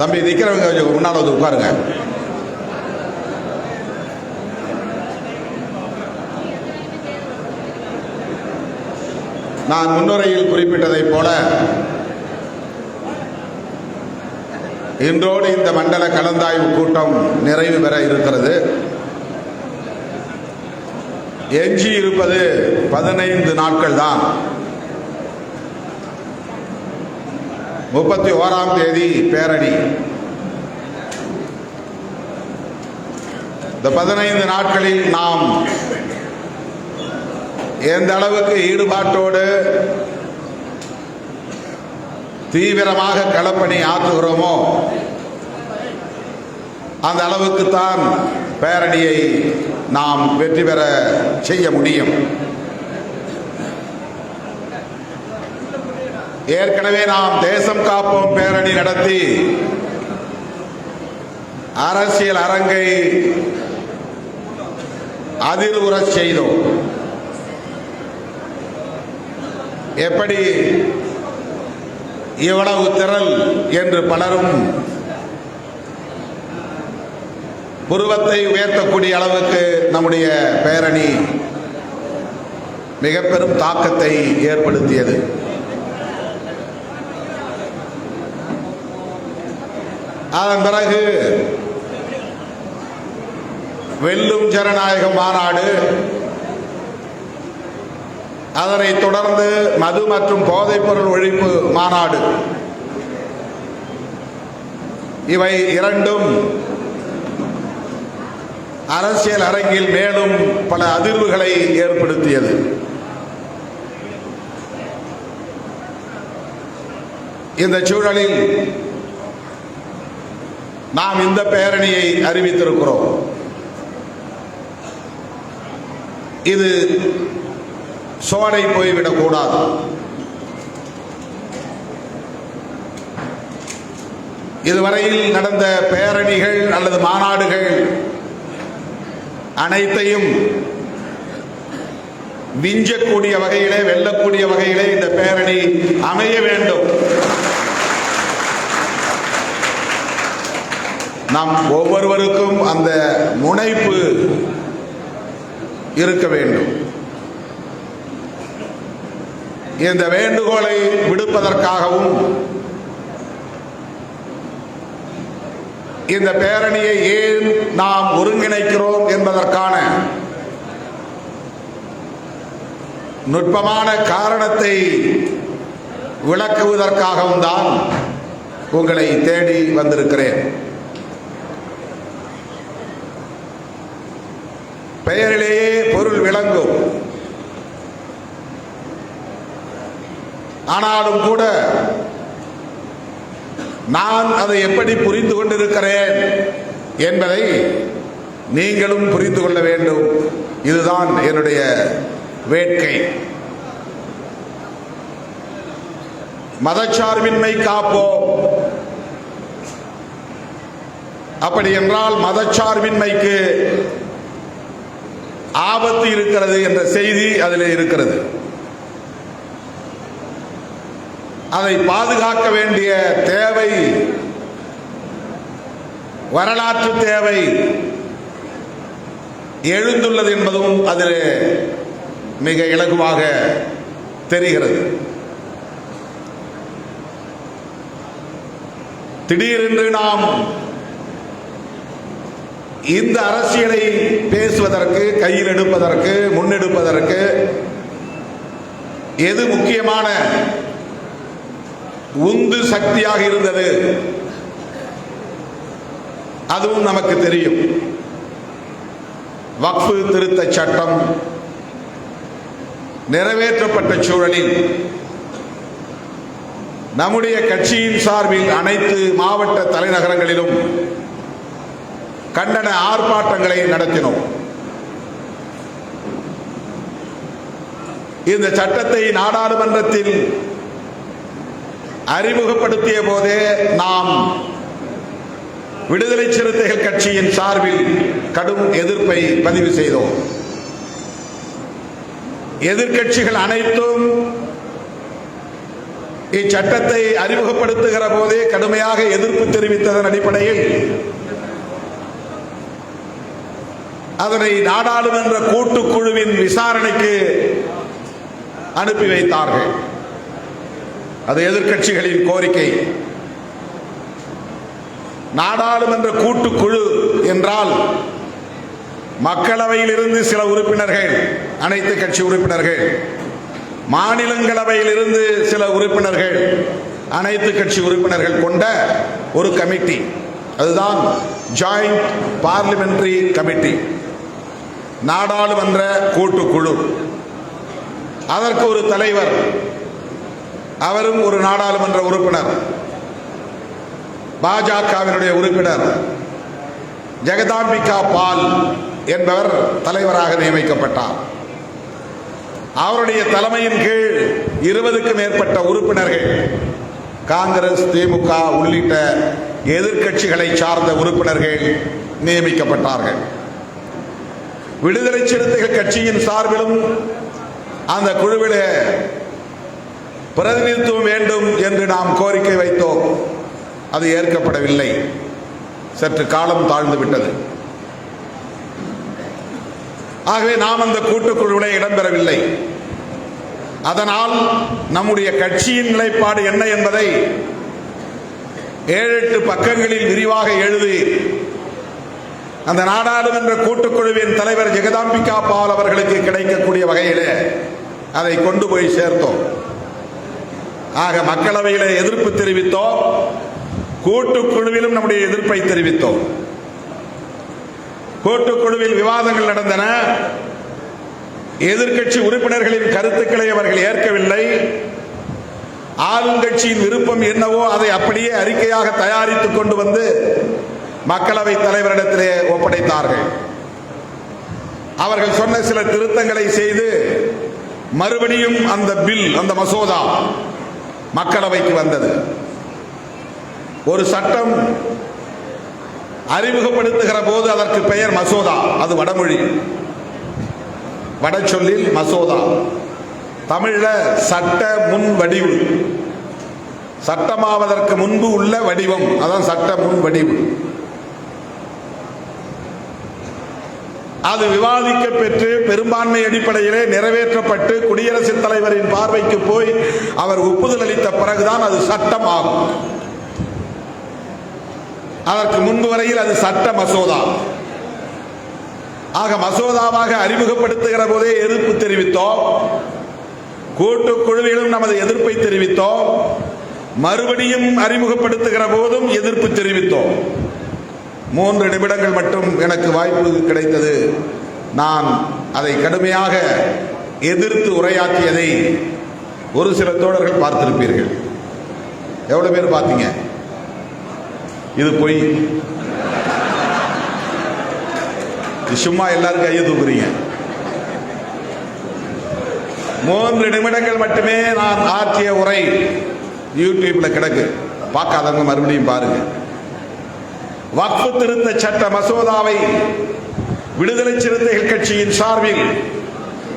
தம்பி நிக்கிறவங்க கொஞ்சம் முன்னால வந்து உட்காருங்க. நான் முன்னுரையில் குறிப்பிட்டதைப் போல இன்றோடு இந்த மண்டல கலந்தாய்வு கூட்டம் நிறைவு பெற இருக்கிறது. எஞ்சி இருப்பது 15 நாட்கள் தான். 31ஆம் தேதி பேரணி. இந்த 15 நாட்களில் நாம் எந்த அளவுக்கு ஈடுபாட்டோடு தீவிரமாக களப்பணி ஆற்றுகிறோமோ அந்த அளவுக்குத்தான் பேரணியை நாம் வெற்றி பெற செய்ய முடியும். ஏற்கனவே நாம் தேசம் காப்போம் பேரணி நடத்தி அரசியல் அரங்கை அதிர்வுறச் செய்தோம். எப்படி இவ்வளவு திரள் என்று பலரும் புருவத்தை உயர்த்தக்கூடிய அளவுக்கு நம்முடைய பேரணி மிக பெரும் தாக்கத்தை ஏற்படுத்தியது. அதன் பிறகு வெல்லும் ஜனநாயக மாநாடு, அதனைத் தொடர்ந்து மது மற்றும் போதைப்பொருள் ஒழிப்பு மாநாடு, இவை இரண்டும் அரசியல் அரங்கில் மேலும் பல அதிர்வுகளை ஏற்படுத்தியது. இந்த சூழலில் நாம் இந்த பேரணியை அறிவித்திருக்கிறோம். இது சோடை போய்விடக்கூடாது. இதுவரையில் நடந்த பேரணிகள் அல்லது மாநாடுகள் அனைத்தையும் விஞ்சக்கூடிய வகையிலே, வெல்லக்கூடிய வகையிலே இந்த பேரணி அமைய வேண்டும். நாம் ஒவ்வொருவருக்கும் அந்த முனைப்பு இருக்க வேண்டும். இந்த வேண்டுகோளை விடுப்பதற்காகவும் இந்த பேரணியை ஏன் நாம் ஒருங்கிணைக்கிறோம் என்பதற்கான நுட்பமான காரணத்தை விளக்குவதற்காகவும் தான் உங்களை தேடி வந்திருக்கிறேன். பெயரிலேயே பொருள் விளங்கும். ஆனாலும் கூட நான் அதை எப்படி புரிந்து கொண்டிருக்கிறேன் என்பதை நீங்களும் புரிந்து கொள்ள வேண்டும். இதுதான் என்னுடைய வேட்கை. மதச்சார்பின்மை காப்போம். அப்படி என்றால் மதச்சார்பின்மைக்கு ஆபத்து இருக்கிறது என்ற செய்தி அதில் இருக்கிறது. அதை பாதுகாக்க வேண்டிய தேவை, வரலாற்று தேவை எழுந்துள்ளது என்பதும் அதில் மிக இலகுவாக தெரிகிறது. திடீரென்று நாம் இந்த அரசியலை பேசுவதற்கு, கையில் எடுப்பதற்கு, முன்னெடுப்பதற்கு எது முக்கியமான உந்து சக்தியாக இருந்தது அதுவும் நமக்கு தெரியும். வக்ஃபு திருத்த சட்டம் நிறைவேற்றப்பட்ட சூழலில் நம்முடைய கட்சியின் சார்பில் அனைத்து மாவட்ட தலைநகரங்களிலும் கண்டன ஆர்ப்பாட்டங்களை நடத்தினோம். இந்த சட்டத்தை நாடாளுமன்றத்தில் அறிமுகப்படுத்திய போதே நாம் விடுதலை சிறுத்தைகள் கட்சியின் சார்பில் கடும் எதிர்ப்பை பதிவு செய்தோம். எதிர்க்கட்சிகள் அனைத்தும் இச்சட்டத்தை அறிமுகப்படுத்துகிற போதே கடுமையாக எதிர்ப்பு தெரிவித்ததன் அடிப்படையில் அதனை நாடாளுமன்ற கூட்டுக்குழுவின் விசாரணைக்கு அனுப்பி வைத்தார்கள். அது எதிர்க்கட்சிகளின் கோரிக்கை. நாடாளுமன்ற கூட்டுக்குழு என்றால் மக்களவையில் இருந்து சில உறுப்பினர்கள், அனைத்து கட்சி உறுப்பினர்கள், மாநிலங்களவையில் இருந்து சில உறுப்பினர்கள், அனைத்து கட்சி உறுப்பினர்கள் கொண்ட ஒரு கமிட்டி. அதுதான் ஜாயிண்ட் பார்லிமெண்டரி கமிட்டி, நாடாளுமன்ற கூட்டுக்குழு. அதற்கு ஒரு தலைவர், அவரும் ஒரு நாடாளுமன்ற உறுப்பினர், பாஜகவினுடைய உறுப்பினர் ஜெகதாம்பிகா பால் என்பவர் தலைவராக நியமிக்கப்பட்டார். அவருடைய தலைமையின் கீழ் 20க்கும் மேற்பட்ட உறுப்பினர்கள், காங்கிரஸ், திமுக உள்ளிட்ட எதிர்க்கட்சிகளை சார்ந்த உறுப்பினர்கள் நியமிக்கப்பட்டார்கள். விடுதலை சிறுத்தைகள் கட்சியின் சார்பிலும் அந்த குழுவிலே பிரதிநிதித்துவம் வேண்டும் என்று நாம் கோரிக்கை வைத்தோம். அது ஏற்கப்படவில்லை. சற்று காலம் தாழ்ந்து விட்டது. ஆகவே நாம் அந்த கூட்டுக்குழுவிலே இடம்பெறவில்லை. அதனால் நம்முடைய கட்சியின் நிலைப்பாடு என்ன என்பதை 7-8 பக்கங்களில் விரிவாக எழுதி அந்த நாடாளுமன்ற கூட்டுக்குழுவின் தலைவர் ஜெகதாம்பிகா பால் அவர்களுக்கு கிடைக்கக்கூடிய வகையிலே அதை கொண்டு போய் சேர்த்தோம். ஆக மக்களவையிலே எதிர்ப்பு தெரிவித்தோம், கூட்டுக்குழுவிலும் நம்முடைய எதிர்ப்பை தெரிவித்தோம். கூட்டுக்குழுவில் விவாதங்கள் நடந்தன. எதிர்க்கட்சி உறுப்பினர்களின் கருத்துக்களை அவர்கள் ஏற்கவில்லை. ஆளுங்கட்சியின் விருப்பம் என்னவோ அதை அப்படியே அறிக்கையாக தயாரித்துக் கொண்டு வந்து மக்களவை தலைவரிடத்திலே ஒப்படைத்தார்கள். அவர்கள் சொன்ன சில திருத்தங்களை செய்து மறுபடியும் அந்த பில், அந்த மசோதா மக்களவைக்கு வந்தது. ஒரு சட்டம் அறிமுகப்படுத்துகிற போது அதற்கு பெயர் மசோதா. அது வடமொழி, வடச்சொல்லில் மசோதா. தமிழ்ல சட்ட முன் வடிவு, சட்டமாவதற்கு முன்பு உள்ள வடிவம், அதான் சட்ட முன் வடிவு. அது விவாதிக்க பெற்று பெரும்பான்மை அடிப்படையிலே நிறைவேற்றப்பட்டு குடியரசுத் தலைவரின் பார்வைக்கு போய் அவர் ஒப்புதல் அளித்த பிறகுதான் அது சட்டம் ஆகும். அதற்கு முன்பு வரையில் அது சட்ட மசோதா. ஆக மசோதாவாக அறிமுகப்படுத்துகிற போதே எதிர்ப்பு தெரிவித்தோம். கூட்டுக்குழுவிலும் நமது எதிர்ப்பை தெரிவித்தோம். மறுபடியும் அறிமுகப்படுத்துகிற போதும் எதிர்ப்பு தெரிவித்தோம். 3 நிமிடங்கள் மட்டும் எனக்கு வாய்ப்பு கிடைத்தது. நான் அதை கடுமையாக எதிர்த்து உரையாற்றியதை ஒரு சில தோழர்கள் பார்த்திருப்பீர்கள். எவ்வளவு பேர் பார்த்தீங்க? இது பொய். சும்மா எல்லாரும் கையை தூக்குறீங்க. 3 நிமிடங்கள் மட்டுமே நான் ஆற்றிய உரை யூடியூப்ல கிடக்கு, பார்க்காதவங்க மறுபடியும் பாருங்க. வக்ஃபு திருத்த சட்ட மசோதாவை விடுதலை சிறுத்தைகள் கட்சியின் சார்பில்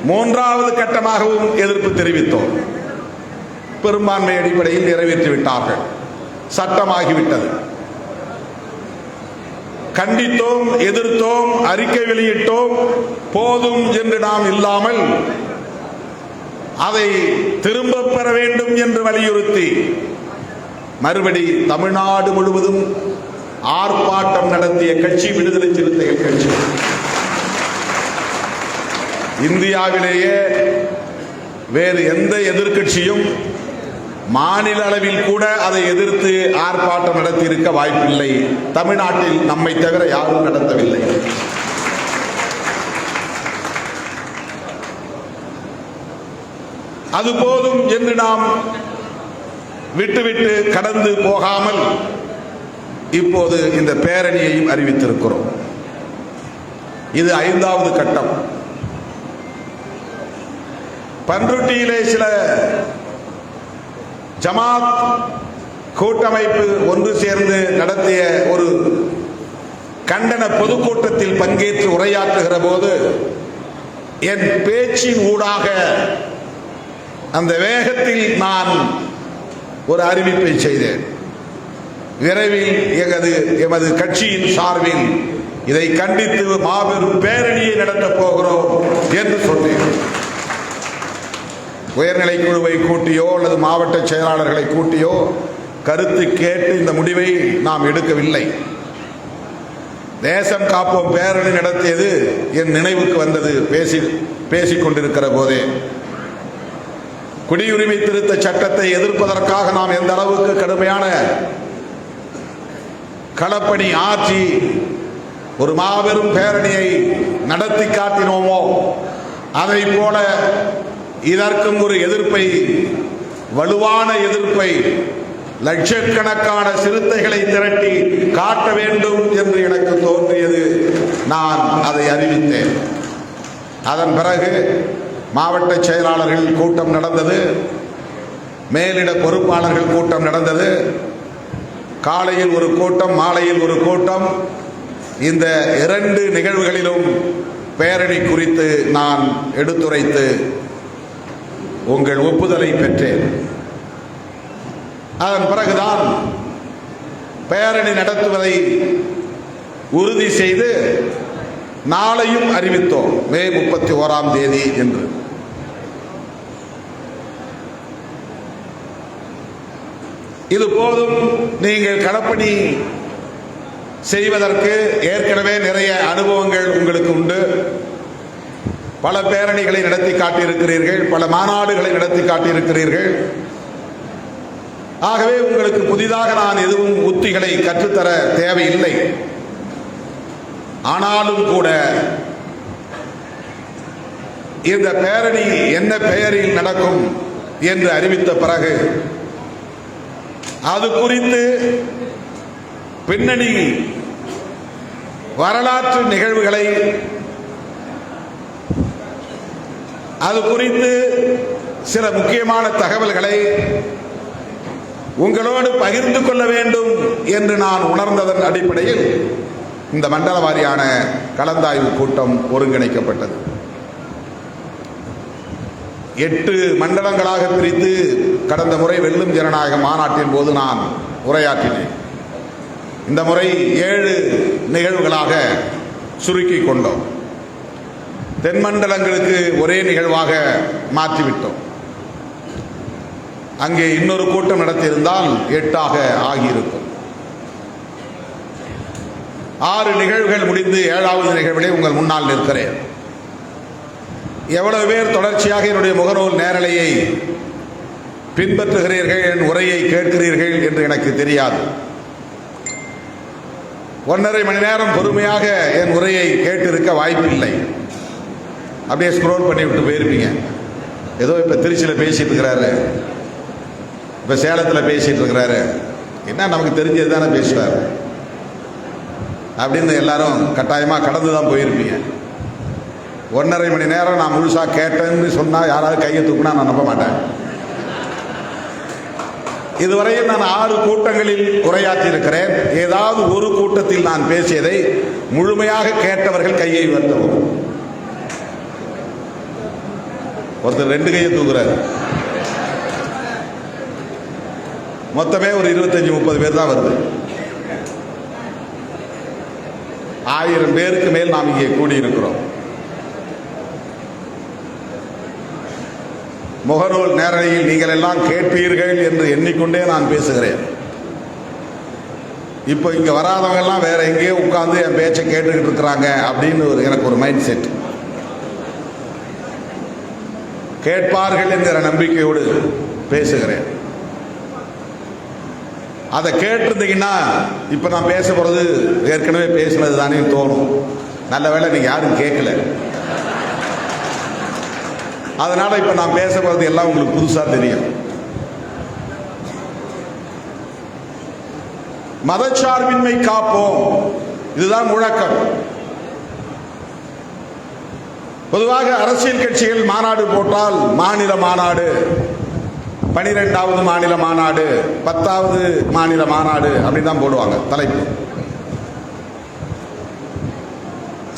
3வது கட்டமாகவும் எதிர்ப்பு தெரிவித்தோம். பெரும்பான்மை அடிப்படையில் நிறைவேற்றிவிட்டார்கள், சட்டமாகிவிட்டது. கண்டித்தோம், எதிர்த்தோம், அறிக்கை வெளியிட்டோம். போதும் என்று நாம் இல்லாமல் அதை திரும்ப பெற வேண்டும் என்று வலியுறுத்தி மறுபடி தமிழ்நாடு முழுவதும் ஆர்ப்பாட்டம் நடத்திய கட்சி விடுதலை சிறுத்தைகள் கட்சி. இந்தியாவிலேயே வேறு எந்த எதிர்க்கட்சியும் மாநில அளவில் கூட அதை எதிர்த்து ஆர்ப்பாட்டம் நடத்தி இருக்க வாய்ப்பில்லை. தமிழ்நாட்டில் நம்மை தவிர யாரும் நடத்தவில்லை. அது போதும் என்று நாம் விட்டுவிட்டு கடந்து போகாமல் இப்போது இந்த பேரணியையும் அறிவித்திருக்கிறோம். இது 5வது கட்டம். பன்ருட்டியிலே சில ஜமாத் கூட்டமைப்பு ஒன்று சேர்ந்து நடத்திய ஒரு கண்டன பொதுக்கூட்டத்தில் பங்கேற்று உரையாற்றுகிற போது என் பேச்சின் ஊடாக அந்த வேகத்தில் நான் ஒரு அறிவிப்பை செய்தேன். விரைவில் எமது கட்சியின் சார்பில் இதை கண்டித்து மாபெரும் பேரணியை நடத்தப் போகிறோம் என்று சொன்னேன். உயர்நிலை குழுவை கூட்டியோ அல்லது மாவட்ட செயலாளர்களை கூட்டியோ கருத்து கேட்டு இந்த முடிவை நாம் எடுக்கவில்லை. தேசம் காப்போம் பேரணி நடத்தியது என் நினைவுக்கு வந்தது பேசிக் கொண்டிருக்கிற போதே. குடியுரிமை திருத்த சட்டத்தை எதிர்ப்பதற்காக நாம் எந்த அளவுக்கு கடுமையான களப்பணி ஆற்றி ஒரு மாபெரும் பேரணியை நடத்தி காட்டினோமோ, அதை போல இதற்கும் ஒரு எதிர்ப்பை, வலுவான எதிர்ப்பை, லட்சக்கணக்கான சிறுத்தைகளை திரட்டி காட்ட வேண்டும் என்று எனக்கு தோன்றியது. நான் அதை அறிவித்தேன். அதன் பிறகு மாவட்ட செயலாளர்கள் கூட்டம் நடந்தது, மேலிட பொறுப்பாளர்கள் கூட்டம் நடந்தது. காலையில் ஒரு கூட்டம், மாலையில் ஒரு கூட்டம். இந்த 2 நிகழ்வுகளிலும் பேரணி குறித்து நான் எடுத்துரைத்து உங்கள் ஒப்புதலை பெற்றேன். அதன் பிறகுதான் பேரணி நடத்துவதை உறுதி செய்து நாளையும் அறிவித்தோம், மே 31ஆம் தேதி என்று. இது போதும், நீங்கள் களப்பணி செய்வதற்கு ஏற்கனவே நிறைய அனுபவங்கள் உங்களுக்கு உண்டு. பல பேரணிகளை நடத்தி காட்டியிருக்கிறீர்கள், பல மாநாடுகளை நடத்தி காட்டியிருக்கிறீர்கள். ஆகவே உங்களுக்கு புதிதாக நான் எதுவும் உத்திகளை கற்றுத்தர தேவையில்லை. ஆனாலும் கூட இந்த பேரணி என்ன பெயரில் நடக்கும் என்று அறிவித்த பிறகு அது குறித்து பின்னணி வரலாற்று நிகழ்வுகளை, அது குறித்து சில முக்கியமான தகவல்களை உங்களோடு பகிர்ந்து கொள்ள வேண்டும் என்று நான் உணர்ந்ததன் அடிப்படையில் இந்த மண்டல வாரியான கலந்தாய்வு கூட்டம் ஒருங்கிணைக்கப்பட்டது. 8 மண்டலங்களாக பிரித்து கடந்த முறை வெல்லும் ஜனநாயக மாநாட்டின் போது நான் உரையாற்றினேன். இந்த முறை 7 நிகழ்வுகளாக சுருக்கிக் கொண்டோம். தென் மண்டலங்களுக்கு ஒரே நிகழ்வாக மாற்றிவிட்டோம். அங்கே இன்னொரு கூட்டம் நடத்தியிருந்தால் 8ஆக ஆகியிருக்கும். 6 நிகழ்வுகள் முடிந்து 7வது நிகழ்விலே உங்கள் முன்னால் நிற்கிறேன். எவ்வளவு பேர் தொடர்ச்சியாக என்னுடைய முகநூல் நேரலையை பின்பற்றுகிறீர்கள், என் உரையை கேட்கிறீர்கள் என்று எனக்கு தெரியாது. 1.5 மணி நேரம் பொறுமையாக என் உரையை கேட்டிருக்க வாய்ப்பில்லை. அப்படியே ஸ்க்ரோல் பண்ணி விட்டு போயிருப்பீங்க. ஏதோ இப்போ திருச்சியில் பேசிட்டு இருக்கிறாரு, இப்போ சேலத்தில் பேசிட்டு இருக்கிறாரு, என்ன நமக்கு தெரிஞ்சது தானே பேசுவார் அப்படின்னு எல்லாரும் கட்டாயமாக கடந்து தான் போயிருப்பீங்க. 1.5 மணி நேரம் நான் முழுசாக கேட்டேன்னு சொன்னால் யாராவது கையை தூக்குனா நான் நம்ப மாட்டேன். இதுவரையில் நான் 6 கூட்டங்களில் உரையாற்றி இருக்கிறேன். ஏதாவது ஒரு கூட்டத்தில் நான் பேசியதை முழுமையாக கேட்டவர்கள் கையை உயர்த்தவும். ஒருத்தர் 2 கையை தூக்குறாரு. மொத்தமே ஒரு 25-30 பேர் தான் வருது. 1000 பேருக்கு மேல் நாம் இங்கே கூடியிருக்கிறோம். முகநூல் நேரலையில் நீங்கள் எல்லாம் கேட்பீர்கள் என்று எண்ணிக்கொண்டே நான் பேசுகிறேன். இப்போ இங்க வராதவங்க எல்லாம் வேற எங்கேயோ உட்கார்ந்து என் பேச்சை கேட்டுக்கிட்டு இருக்கிறாங்க அப்படின்னு எனக்கு ஒரு மைண்ட் செட். கேட்பார்கள் என்கிற நம்பிக்கையோடு பேசுகிறேன். அதை கேட்டிருந்தீங்கன்னா இப்ப நான் பேச போறது ஏற்கனவே பேசினது தானே தோணும். நல்ல வேளை நீங்க யாரும் கேட்கல. அதனால இப்ப நான் பேச போறது எல்லாம் உங்களுக்கு புதுசா தெரியும். மதச்சார்பின்மை காப்போம், இதுதான் முழக்கம். பொதுவாக அரசியல் கட்சிகள் மாநாடு போட்டால் மாநில மாநாடு, 12வது மாநில மாநாடு, 10வது மாநில மாநாடு அப்படின்னு தான் போடுவாங்க தலைப்பு.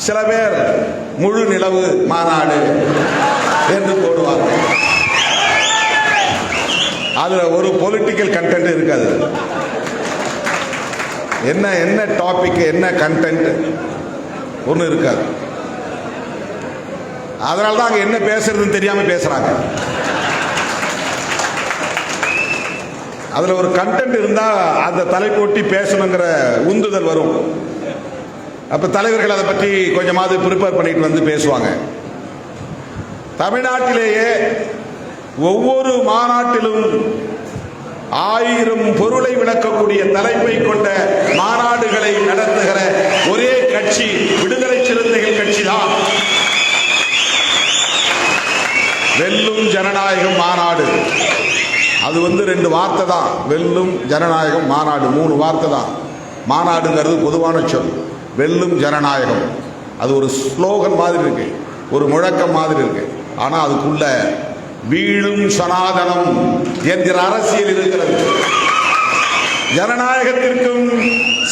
சில பேர் முழு நிலவு மாநாடு என்று போடுவாங்க. அதுல ஒரு பொலிட்டிக்கல் கண்டென்ட் இருக்காது. என்ன என்ன டாபிக், என்ன கண்டென்ட் ஒண்ணு இருக்காது. அதனாலதான் அங்க என்ன பேசுறதுன்னு தெரியாம பேசுறாங்க. அதுல ஒரு கண்டென்ட் இருந்தா அந்த தலைப்போட்டி பேசணுங்கிற உந்துதல் வரும். அப்ப தலைவர்கள் அதை பற்றி கொஞ்சமாவது ப்ரிப்பேர் பண்ணிட்டு வந்து பேசுவாங்க. தமிழ்நாட்டிலேயே ஒவ்வொரு மாநாட்டிலும் 1000 பொருளை விளக்கக்கூடிய தலைப்பை கொண்ட மாநாடுகளை நடத்துகிற ஒரே கட்சி விடுதலை சிறுத்தைகள் கட்சி தான். வெல்லும் ஜனநாயகம் மாநாடு. அது 2 வார்த்தை தான். வெல்லும் ஜனநாயகம் மாநாடு 3 வார்த்தை தான். மாநாடுங்கிறது பொதுவான சொல். வெல்லும் ஜனநாயகம் அது ஒரு ஸ்லோகன் மாதிரி இருக்கு, ஒரு முழக்கம் மாதிரி இருக்கு. ஆனா அதுக்குள்ள வீழும் சனாதனம் என்கிற அரசியல் இருக்கிறது. ஜனநாயகத்திற்கும்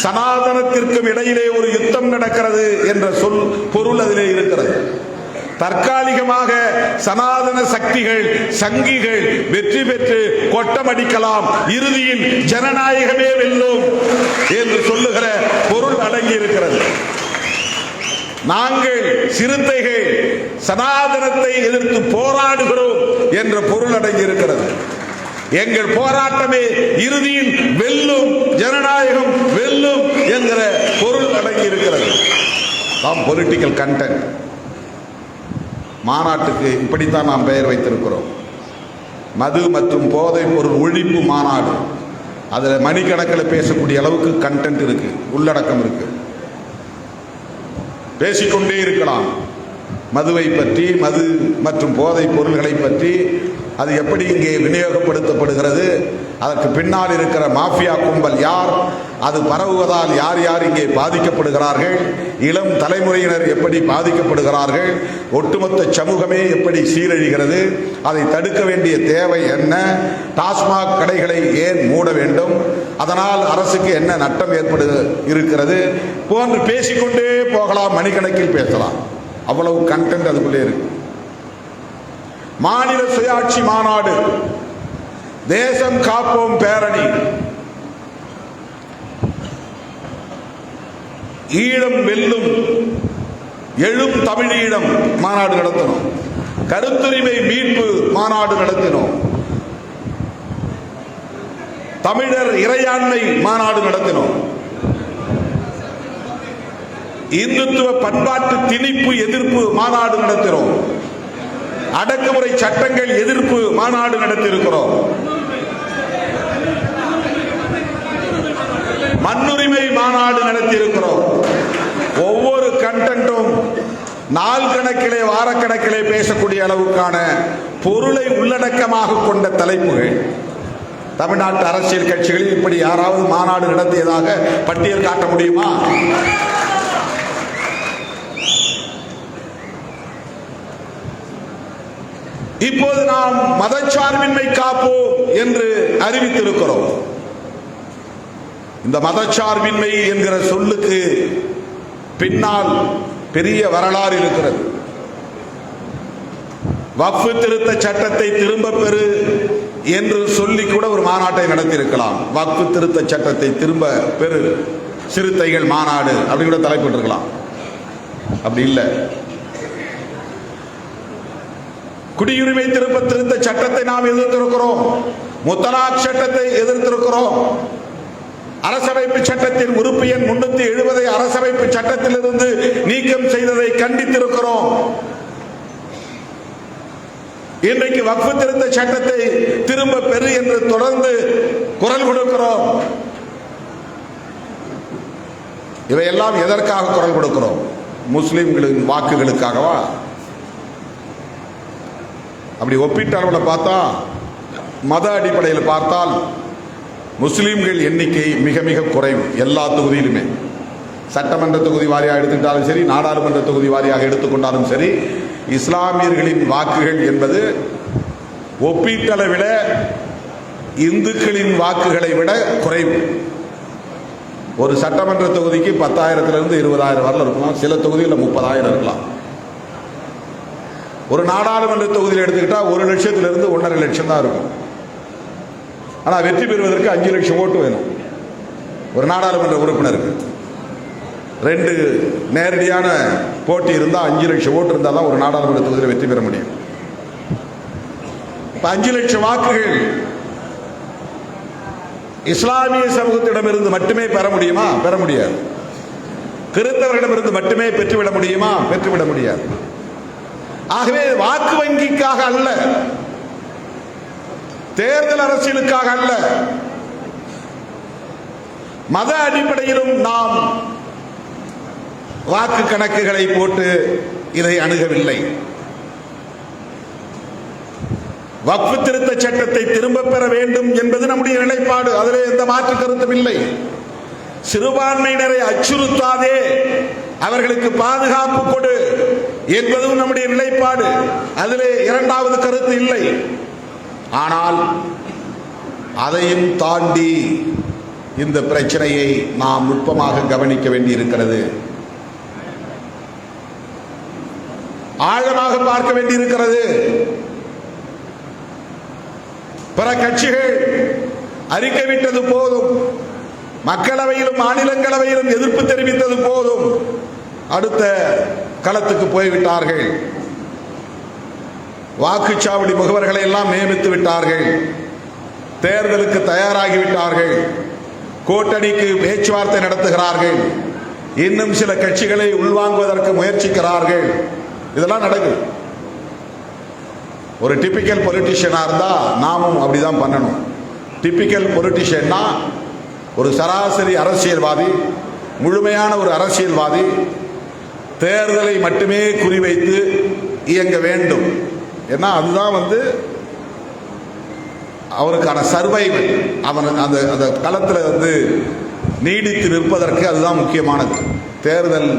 சனாதனத்திற்கும் இடையிலே ஒரு யுத்தம் நடக்கிறது என்ற சொல் பொருள் அதிலே இருக்கிறது. தற்காலிகமாக சனாதன சக்திகள் சங்கிகள் வெற்றி பெற்று கொட்டமடிக்கலாம், இறுதியில் ஜனநாயகமே வெல்லும் என்று சொல்லுகிற பொருள் அடங்கி இருக்கிறது. நாங்கள் சிறுத்தைகள் சனாதனத்தை எதிர்த்து போராடுகிறோம் என்ற பொருள் அடங்கி இருக்கிறது. எங்கள் போராட்டமே இறுதியில் வெல்லும், ஜனநாயகம் வெல்லும் என்கிற பொருள் அடங்கி இருக்கிறது. Political content. மாநாட்டுக்கு இப்படித்தான் நாம் பெயர் வைத்திருக்கிறோம். மது மற்றும் போதைப் பொருள் ஒழிப்பு மாநாடு. அதில் மணிக்கணக்கில் பேசக்கூடிய அளவுக்கு கண்டென்ட் இருக்கு, உள்ளடக்கம் இருக்கு. பேசிக்கொண்டே இருக்கலாம். மதுவை பற்றி, மது மற்றும் போதைப் பொருள்களை பற்றி, அது எப்படி இங்கே விநியோகப்படுத்தப்படுகிறது, அதற்கு பின்னால் இருக்கிற மாஃபியா கும்பல் யார், அது பரவுவதால் யார் யார் இங்கே பாதிக்கப்படுகிறார்கள், இளம் தலைமுறையினர் எப்படி பாதிக்கப்படுகிறார்கள், ஒட்டுமொத்த சமூகமே எப்படி சீரழிகிறது, அதை தடுக்க வேண்டிய தேவை என்ன, டாஸ்மாக் கடைகளை ஏன் மூட வேண்டும், அதனால் அரசுக்கு என்ன நட்டம் ஏற்படு இருக்கிறது போன்று பேசிக்கொண்டே போகலாம். மணிக்கணக்கில் பேசலாம். அவ்வளவு கண்டென்ட் அதுக்குள்ளே இருக்கு. மாநில சுயாட்சி மாநாடு, தேசம் காப்போம் பேரணி, ஈழம் வெல்லும், எழும் தமிழீழம் மாநாடு நடத்தணும். கருத்துரிமை மீட்பு மாநாடு நடத்தினோம். தமிழர் இறையாண்மை மாநாடு நடத்தினோம். இந்துத்துவ பண்பாட்டு திணிப்பு எதிர்ப்பு மாநாடு நடத்தினோம். அடக்குமுறை சட்டங்கள் எதிர்ப்பு மாநாடு நடத்தியிருக்கிறோம். மண்ணுரிமை மாநாடு நடத்தியிருக்கிறோம். ஒவ்வொரு கண்டென்ட்டும் நாள் கணக்கிலே வாரக்கணக்கிலே பேசக்கூடிய அளவுக்கான பொருளை உள்ளடக்கமாக கொண்ட தலைப்புகள். தமிழ்நாட்டு அரசியல் கட்சிகளில் இப்படி யாராவது மாநாடு நடத்தியதாக பட்டியல் காட்ட முடியுமா? இப்போது நாம் மதச்சார்பின்மை காப்போம் என்று அறிவித்திருக்கிறோம். இந்த மதச்சார்பின்மை என்கிற சொல்லுக்கு பின்னால் பெரிய வரலாறு இருக்கிறது. வக்ஃபு திருத்த சட்டத்தை திரும்ப பெறு என்று சொல்லி கூட ஒரு மாநாட்டை நடத்தியிருக்கலாம். வக்ஃபு திருத்த சட்டத்தை திரும்ப பெறு சிறுத்தைகள் மாநாடு அப்படி கூட தலைப்பிட்டிருக்கலாம். அப்படி இல்லை. குடியுரிமை திருத்த சட்டத்தை நாம் எதிர்த்திருக்கிறோம். முத்தலாக் சட்டத்தை எதிர்த்திருக்கிறோம். அரசமைப்பு சட்டத்தின் உறுப்பு எண் 370 அரசமைப்பு சட்டத்திலிருந்து நீக்கம் செய்ததை கண்டித்திருக்கிறோம். இன்றைக்கு வக்ஃபு திருத்த சட்டத்தை திரும்ப பெறு என்று தொடர்ந்து குரல் கொடுக்கிறோம். இவையெல்லாம் எதற்காக குரல் கொடுக்கிறோம்? முஸ்லிம்களின் வாக்குகளுக்காகவா? அப்படி ஒப்பீட்டளவில் பார்த்தா, மத அடிப்படையில் பார்த்தால் முஸ்லிம்கள் எண்ணிக்கை மிக மிக குறைவு. எல்லா தொகுதியிலுமே, சட்டமன்ற தொகுதி வாரியாக எடுத்துக்கிட்டாலும் சரி, நாடாளுமன்ற தொகுதி வாரியாக எடுத்துக்கொண்டாலும் சரி, இஸ்லாமியர்களின் வாக்குகள் என்பது ஒப்பீட்டளவில் இந்துக்களின் வாக்குகளை விட குறைவு. ஒரு சட்டமன்ற தொகுதிக்கு 10,000 to 20,000 வரல இருக்கலாம். சில தொகுதிகளில் 30,000 இருக்கலாம். ஒரு நாடாளுமன்ற தொகுதியில் எடுத்துக்கிட்டா 1 லட்சத்திலிருந்து 1.5 லட்சம் தான் இருக்கும். ஆனால் வெற்றி பெறுவதற்கு 5 லட்சம் ஓட்டு வேணும். ஒரு நாடாளுமன்ற உறுப்பினருக்கு 2 நேரடியான போட்டி இருந்தால் 5 லட்சம் ஓட்டு இருந்தால் தான் ஒரு நாடாளுமன்ற தொகுதியில் வெற்றி பெற முடியும். இப்போ 5 லட்சம் வாக்குகள் இஸ்லாமிய சமூகத்திடமிருந்து மட்டுமே பெற முடியுமா? பெற முடியாது. கிறிஸ்தவர்களிடமிருந்து மட்டுமே பெற்றுவிட முடியுமா? பெற்றுவிட முடியாது. ஆகவே வாக்கு வங்கிக்காக அல்ல, தேர்தல் அரசியலுக்காக அல்ல, மத அடிப்படையிலும் நாம் வாக்கு கணக்குகளை போட்டு இதை அணுகவில்லை. வக்ஃபு திருத்த சட்டத்தை திரும்ப பெற வேண்டும் என்பது நம்முடைய நிலைப்பாடு. அதிலே எந்த மாற்று கருத்தும் இல்லை. சிறுபான்மையினரை அச்சுறுத்தாதே, அவர்களுக்கு பாதுகாப்பு கொடு என்பதும் நம்முடைய நிலைப்பாடு. அதிலே இரண்டாவது கருத்து இல்லை. ஆனால் அதையும் தாண்டி இந்த பிரச்சனையை நாம் நுட்பமாக கவனிக்க வேண்டி இருக்கிறது, ஆழமாக பார்க்க வேண்டி இருக்கிறது. பிற கட்சிகள் அறிக்கை விட்டது போதும், மக்களவையிலும் மாநிலங்களவையிலும் எதிர்ப்பு தெரிவித்தது போதும், அடுத்த களத்துக்கு போய்விட்டார்கள். வாக்குச்சாவடி முகவர்களை எல்லாம் நியமித்து விட்டார்கள். தேர்தலுக்கு தயாராகிவிட்டார்கள். கூட்டணிக்கு பேச்சுவார்த்தை நடத்துகிறார்கள். இன்னும் சில கட்சிகளை உள்வாங்குவதற்கு முயற்சிக்கிறார்கள். இதெல்லாம் நடக்குது. ஒரு டிபிக்கல் பொலிட்டிஷியனா இருந்தா நாமும் அப்படிதான் பண்ணணும். டிபிக்கல் பொலிட்டிஷியன்னா ஒரு சராசரி அரசியல்வாதி, முழுமையான ஒரு அரசியல்வாதி தேர்தலை மட்டுமே குறிவைத்து இயங்க வேண்டும். ஏன்னா அதுதான் அவருக்கான சர்வைவல். அவன் அந்த களத்தில் நீடித்து நிற்பதற்கு அதுதான் முக்கியமானது. தேர்தல்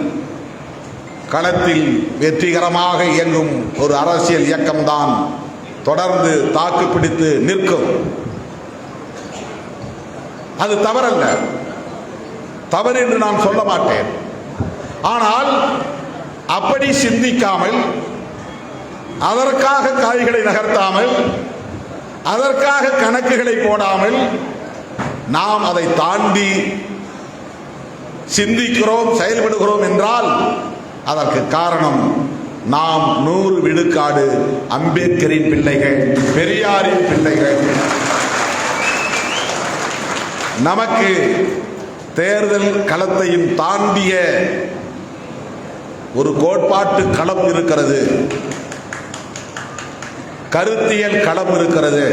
களத்தில் வெற்றிகரமாக இயங்கும் ஒரு அரசியல் இயக்கம்தான் தொடர்ந்து தாக்கு பிடித்து நிற்கும். அது தவறல்ல, தவறு என்று நான் சொல்ல மாட்டேன். ஆனால் அப்படி சிந்திக்காமல், அதற்காக காய்களை நகர்த்தாமல், அதற்காக கணக்குகளை போடாமல் நாம் அதை தாண்டி சிந்திக்கிறோம், செயல்படுகிறோம் என்றால் அதற்கு காரணம் நாம் 100 விழுக்காடு அம்பேத்கரின் பிள்ளைகள், பெரியாரின் பிள்ளைகள். நமக்கு தேர்தல் களத்தையும் தாண்டிய ஒரு கோட்பாட்டு களம் இருக்கிறது, கருத்தியல் களம் இருக்கிறது.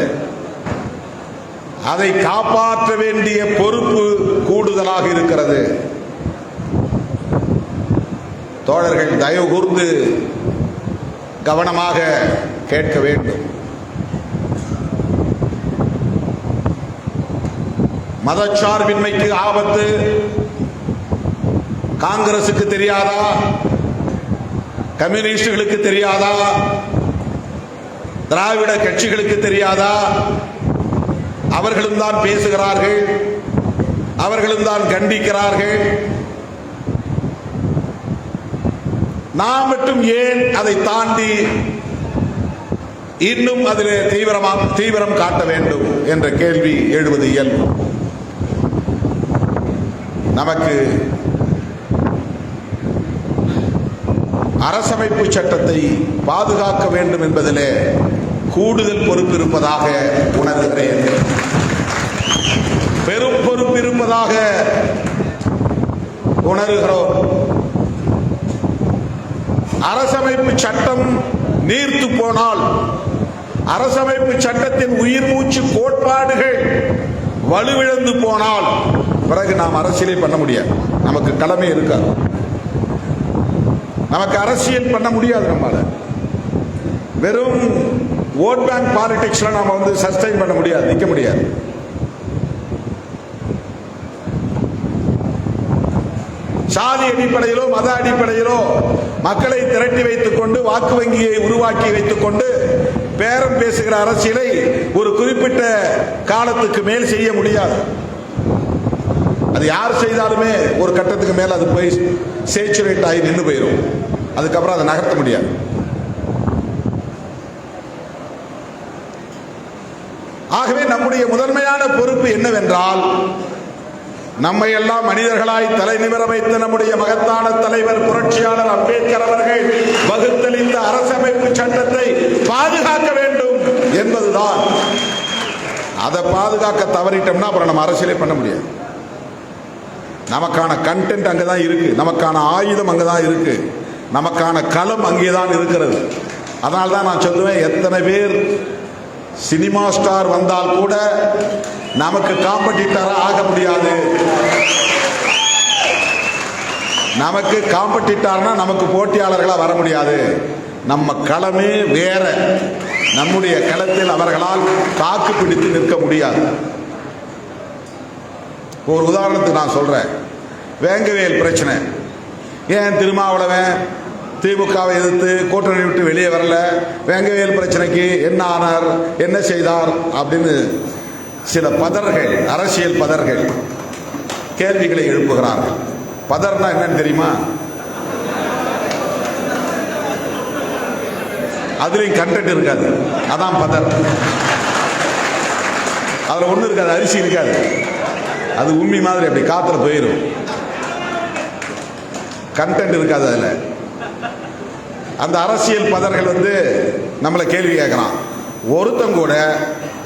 அதை காப்பாற்ற வேண்டிய பொறுப்பு கூடுதலாக இருக்கிறது. தோழர்கள் தயவு கூர்ந்து கவனமாக கேட்க வேண்டும். மதச்சார்பின்மைக்கு ஆபத்து காங்கிரசுக்கு தெரியாதா? கம்யூனிஸ்டுகளுக்கு தெரியாதா? திராவிட கட்சிகளுக்கு தெரியாதா? அவர்களும் தான் பேசுகிறார்கள், அவர்களும் தான் கண்டிக்கிறார்கள். நாம் மட்டும் ஏன் அதை தாண்டி இன்னும் அதில் தீவிரம் காட்ட வேண்டும் என்ற கேள்வி எழுவது இயல்பு. நமக்கு அரசமைப்பு சட்டத்தை பாதுகாக்க வேண்டும் என்பதிலே கூடுதல் பொறுப்பு இருப்பதாக உணர்கிறேன், பெரும் பொறுப்பு இருப்பதாக உணர்கிறோம். அரசமைப்பு சட்டம் நீர்த்து போனால், அரசமைப்பு சட்டத்தின் உயிர் மூச்சு கோட்பாடுகள் வலுவிழந்து போனால் பிறகு நாம் அரசியலை பண்ண முடியாது. நமக்கு கடமை இருக்காது, நமக்கு அரசியல் பண்ண முடியாது. நம்மால வெறும் ஓட் பேங்க் பாலிடிக்ஸ்ல நாம சஸ்டைன் பண்ண முடியாது, நிற்க முடியாது. சாதி அடிப்படையிலோ மத அடிப்படையிலோ மக்களை திரட்டி வைத்துக் கொண்டு, வாக்கு வங்கியை உருவாக்கி வைத்துக் கொண்டு பேரம் பேசுகிற அரசியலை ஒரு குறிப்பிட்ட காலத்துக்கு மேல் செய்ய முடியாது. அது யார் செய்தாலுமே ஒரு கட்டத்துக்கு மேல அது போய் சேச்சுரேட் ஆகி நின்று போயிடும். அதுக்கப்புறம் அதை நகர்த்த முடியாது. ஆகவே நம்முடைய நம்முடைய முதன்மையான பொறுப்பு என்னவென்றால், நம்மை எல்லாம் மனிதர்களாய் தலை நிமிர வைத்த நம்முடைய மகத்தான தலைவர் புரட்சியாளர் அம்பேத்கர் அவர்கள் வகுத்தளித்த அரசமைப்பு சட்டத்தை பாதுகாக்க வேண்டும் என்பதுதான். அதை பாதுகாக்க தவறிட்டோம்னா அப்புறம் நம்ம அரசியலே பண்ண முடியாது. நமக்கான கண்டென்ட் அங்கதான் இருக்கு, நமக்கான ஆயுதம் அங்கதான் இருக்கு, நமக்கான களம் அங்கேதான் இருக்கிறது. அதனால தான் நான் சொல்லுவேன், எத்தனை பேர் சினிமா ஸ்டார் வந்தால் கூட நமக்கு காம்படிட்டரா ஆக முடியாது. நமக்கு காம்படிட்டர்னா நமக்கு போட்டியாளர்களா வர முடியாது. நம்ம களமே வேற. நம்முடைய களத்தில் அவர்களால் தாக்கு பிடித்து நிற்க முடியாது. ஒரு உதாரணத்துக்கு நான் சொல்றேன். வேங்கவேல் பிரச்சனை. ஏன் திருமாவளவன் திமுகவை எதிர்த்து கூட்டணி விட்டு வெளியே வரல? வேங்கவேல் பிரச்சனைக்கு என்ன ஆனார், என்ன செய்தார் அப்படின்னு சில பதர்கள், அரசியல் பதர்கள் கேள்விகளை எழுப்புகிறார்கள். பதர்னா என்னன்னு தெரியுமா? அதுலயும் கண்டென்ட் இருக்காது, அதான் பதர். அதுல ஒண்ணு இருக்காது, அரிசி இருக்காது, அது உம்மி மாதிரி அப்படி காத்துல போயிடும். கண்டென்ட் இருக்காது அதுல. அந்த அரசியல் பதர்கள் வந்து நம்மளை கேள்வி கேட்கறான். ஒருத்தன் கூட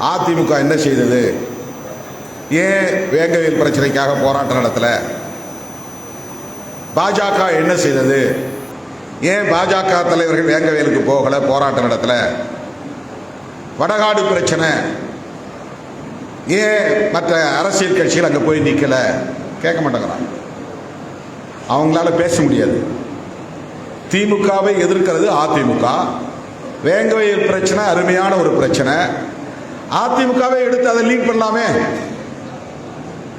அதிமுக என்ன செய்தது, ஏன் வேங்கவேல் பிரச்சனைக்காக போராட்டம் நடத்தல, பாஜக என்ன செய்தது, ஏன் பாஜக தலைவர்கள் வேங்கவேலுக்கு போகல, போராட்டம் நடத்தல, வடகாடு பிரச்சனை ஏன் மற்ற அரசியல் கட்சிகள் அங்க போய் நிக்கல, கேட்க மாட்டேங்கிறான். அவங்களால பேச முடியாது. திமுகவை எதிர்க்கிறது அதிமுக. வேங்கவேல் பிரச்சனை அருமையான ஒரு பிரச்சனை. அதிமுகவை எடுத்து அதை லீட் பண்ணலாமே.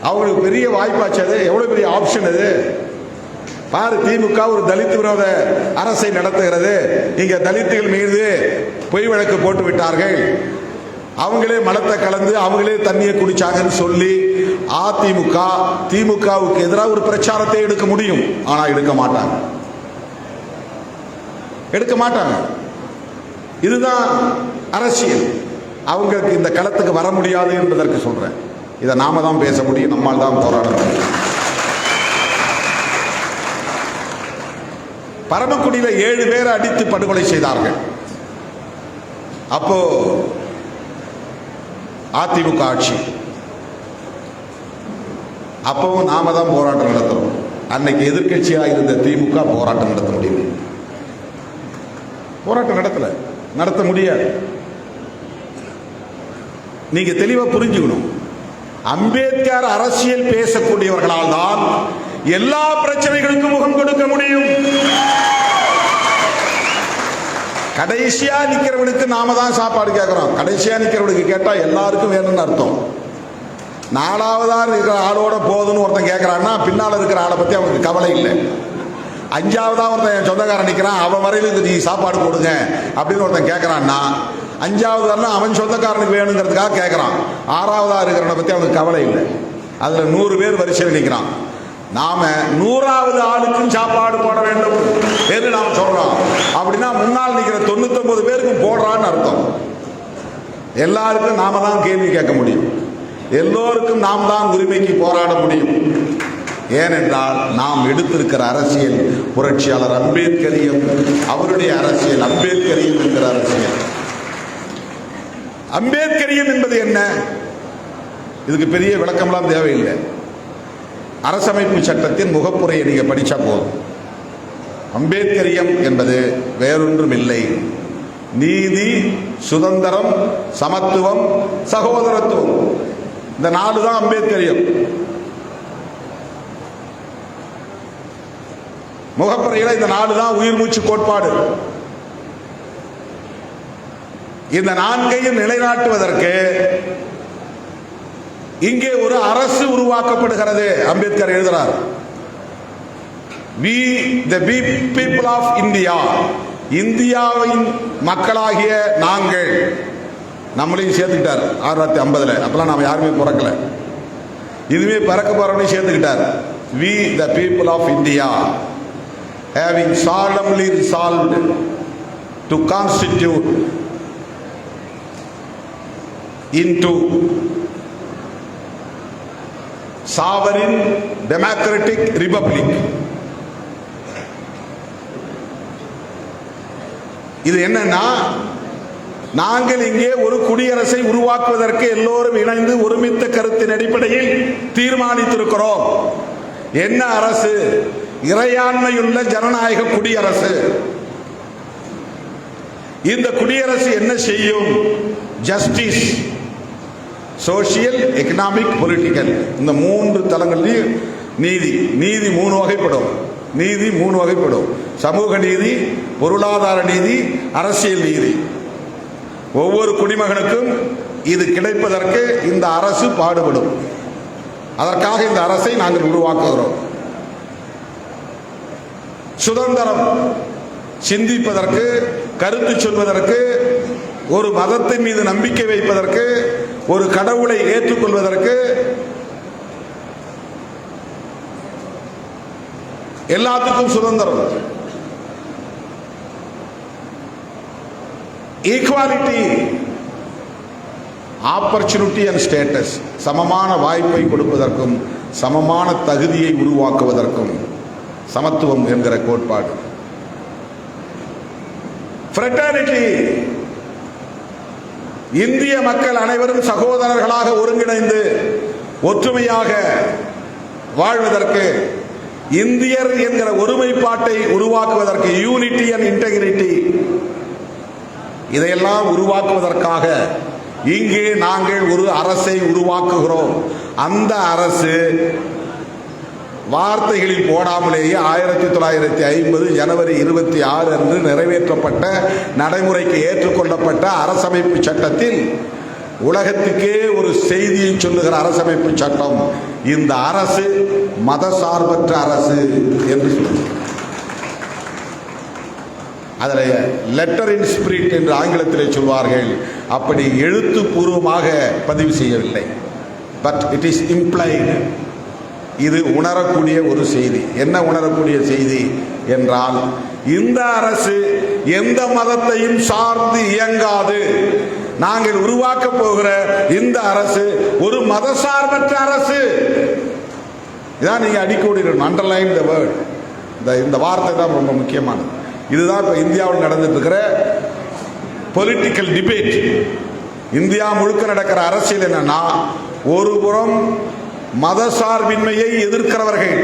அவங்களுக்கு பெரிய வாய்ப்பாச்சு. அது எவ்வளவு பெரிய ஆப்ஷன் அது பாரு. திமுக ஒரு தலித் விரோத அரசை நடத்துகிறது. இங்க தலித்துகள் மீது பொய் வழக்கு போட்டு விட்டார்கள், அவங்களே மலத்தை கலந்து அவங்களே தண்ணியை குடிச்சாங்கன்னு சொல்லி அதிமுக திமுகவுக்கு எதிராக ஒரு பிரச்சாரத்தை எடுக்க முடியும். ஆனா எடுக்க மாட்டாங்க, எடுக்க மாட்டாங்க. இதுதான் அரசியல். அவங்களுக்கு இந்த களத்துக்கு வர முடியாது என்பதற்கு சொல்றேன். இதை நாம தான் பேச முடியும், நம்மால் தான் போராட முடியும். பரமக்குடியில 7 பேரை அடித்து படுகொலை செய்தார்கள். அப்போ அதிமுக ஆட்சி. அப்பவும் நாம தான் போராட்டம் நடத்துறோம். அன்னைக்கு எதிர்கட்சியாக இருந்த திமுக போராட்டம் நடத்த முடியும். போராட்டம் நடத்த முடியாது. நீங்க தெளிவா புரிஞ்சுக்கணும். அம்பேத்கர் அரசியல் பேசக்கூடியவர்களால் தான் எல்லா பிரச்சனைகளுக்கும் முகம் கொடுக்க முடியும். கடைசியா நிக்கிறவனுக்கு நாம தான் சாப்பாடு கேட்கிறோம். கடைசியா நிக்கிறவனுக்கு கேட்டா எல்லாருக்கும் வேணும்னு அர்த்தம். 4வதா இருக்கிற ஆளோட போதுன்னு ஒருத்தன் கேட்கறான்னா பின்னால இருக்கிற ஆளை பத்தி அவனுக்கு கவலை இல்லை. 5வதா ஒருத்தன் என் சொந்தக்காரன் நிக்கிறான், அவன் வரையிலுக்கு நீ சாப்பாடு கொடுங்க அப்படின்னு ஒருத்தன் கேட்கறான்னா 5வது வரலாம் அவன் சொந்தக்காரனுக்கு வேணுங்கிறதுக்காக கேட்கறான். 6வதா இருக்கிறவனை பத்தி அவனுக்கு கவலை இல்லை. அதுல 100 பேர் வரிசையில் நிற்கிறான். நாம 100வது ஆளுக்கும் சாப்பாடு போட வேண்டும் என்று நாம் சொல்றோம். அப்படின்னா முன்னால் நிற்கிற 99 பேருக்கும் போடுறான்னு அர்த்தம். எல்லாருக்கும் நாம தான் கேள்வி கேட்க முடியும், எல்லோருக்கும் நாம் தான் உரிமைக்கு போராட முடியும். ஏனென்றால் நாம் எடுத்திருக்கிற அரசியல் புரட்சியாளர் அம்பேத்கரியம், அவருடைய அரசியல் அம்பேத்கரியம் என்கிற அரசியல். அம்பேத்கரியம் என்பது என்ன? இதுக்கு பெரிய விளக்கம்லாம் தேவையில்லை. அரசமைப்பு சட்டத்தின் முகப்புரையை நீங்க படிச்சா போதும். அம்பேத்கரியம் என்பது வேறொன்றும் இல்லை, நீதி, சுதந்திரம், சமத்துவம், சகோதரத்துவம். இந்த 4 தான் அம்பேத்கரியம். முகப்புரையில இந்த 4 தான் உயிர் மூச்சு கோட்பாடு. இந்த 4ஐயும் நிலைநாட்டுவதற்கு இங்கே ஒரு அரசு உருவாக்கப்படுகிறது. அம்பேத்கர் எழுதுறார், we the people of India, இந்தியாவின் மக்களாகிய நாங்கள். நம்மளையும் சேர்த்துக்கிட்டார் 1950. அப்பெல்லாம் நாம யாருமே பிறக்கல, இதுவே பிறக்க போறவனையும் சேர்த்துக்கிட்டார். we the people of India having solemnly resolved to constitute into sovereign democratic republic. இது என்னன்னா, நாங்கள் இங்கே ஒரு குடியரசை உருவாக்குவதற்கு எல்லோரும் இணைந்து ஒருமித்த கருத்தின் அடிப்படையில் தீர்மானித்திருக்கிறோம். என்ன அரசு? இறையாண்மையுள்ள ஜனநாயக குடியரசு. இந்த குடியரசு என்ன செய்யும்? ஜஸ்டிஸ், சோசியல், எக்கனாமிக், பொலிட்டிக்கல், இந்த 3 தளங்களில் நீதி 3 வகைப்படும். நீதி 3 வகைப்படும்: சமூக நீதி, பொருளாதார நீதி, அரசியல் நீதி. ஒவ்வொரு குடிமகனுக்கும் இது கிடைப்பதற்கு இந்த அரசு பாடுபடும். அதற்காக இந்த அரசை நாங்கள் உருவாக்குகிறோம். சுதந்திரம், சிந்திப்பதற்கு, கருத்து சொல்வதற்கு, ஒரு மதத்தின் மீது நம்பிக்கை வைப்பதற்கு, ஒரு கடவுளை ஏற்றுக்கொள்வதற்கு, எல்லாத்துக்கும் சுதந்திரம். ஈக்குவாலிட்டி, ஆப்பர்ச்சுனிட்டி அண்ட் ஸ்டேட்டஸ், சமமான வாய்ப்பை கொடுப்பதற்கும் சமமான தகுதியை உருவாக்குவதற்கும் சமத்துவம் என்கிற கோட்பாடு. ஃப்ரெட்டர்னிட்டி, இந்திய மக்கள் அனைவரும் சகோதரர்களாக ஒருங்கிணைந்து ஒற்றுமையாக வாழ்வதற்கு, இந்தியர் என்கிற ஒருமைப்பாட்டை உருவாக்குவதற்கு, யூனிட்டி அண்ட் இன்டெகிரிட்டி, இதையெல்லாம் உருவாக்குவதற்காக இங்கே நாங்கள் ஒரு அரசை உருவாக்குகிறோம். அந்த அரசு வார்த்தைகளில் போடாமலேயே 1950 ஜனவரி 26 அன்று நிறைவேற்றப்பட்ட, நடைமுறைக்கு ஏற்றுக்கொள்ளப்பட்ட அரசமைப்பு சட்டத்தில் உலகத்துக்கே ஒரு செய்தியை சொல்லுகிற அரசமைப்பு சட்டம். இந்த அரசு மதசார்பற்ற அரசு என்று சொல்லுங்கள். அதில் லெட்டர் இன் ஸ்பிரிட் என்று ஆங்கிலத்திலே சொல்வார்கள். அப்படி எழுத்துப்பூர்வமாக பதிவு செய்யவில்லை. But it is implied. இது உணரக்கூடிய ஒரு செய்தி. என்ன உணரக்கூடிய செய்தி என்றால், இந்த அரசு எந்த மதத்தையும் சார்ந்து இயங்காது. நாங்கள் உருவாக்க போகிற இந்த அரசு ஒரு மதசார்பற்ற அரசு. இதான் நீங்க அடிக்கடி அண்டர்லைன் தி வேர்ட். இந்த வார்த்தை தான் ரொம்ப முக்கியமானது. இதுதான் இப்ப இந்தியாவில் நடந்துட்டு இருக்கிற பொலிட்டிக்கல் டிபேட். இந்தியா முழுக்க நடக்கிற அரசியல் என்னன்னா, ஒரு புறம் மதசார்பின்மையை எதிர்க்கிறவர்கள்,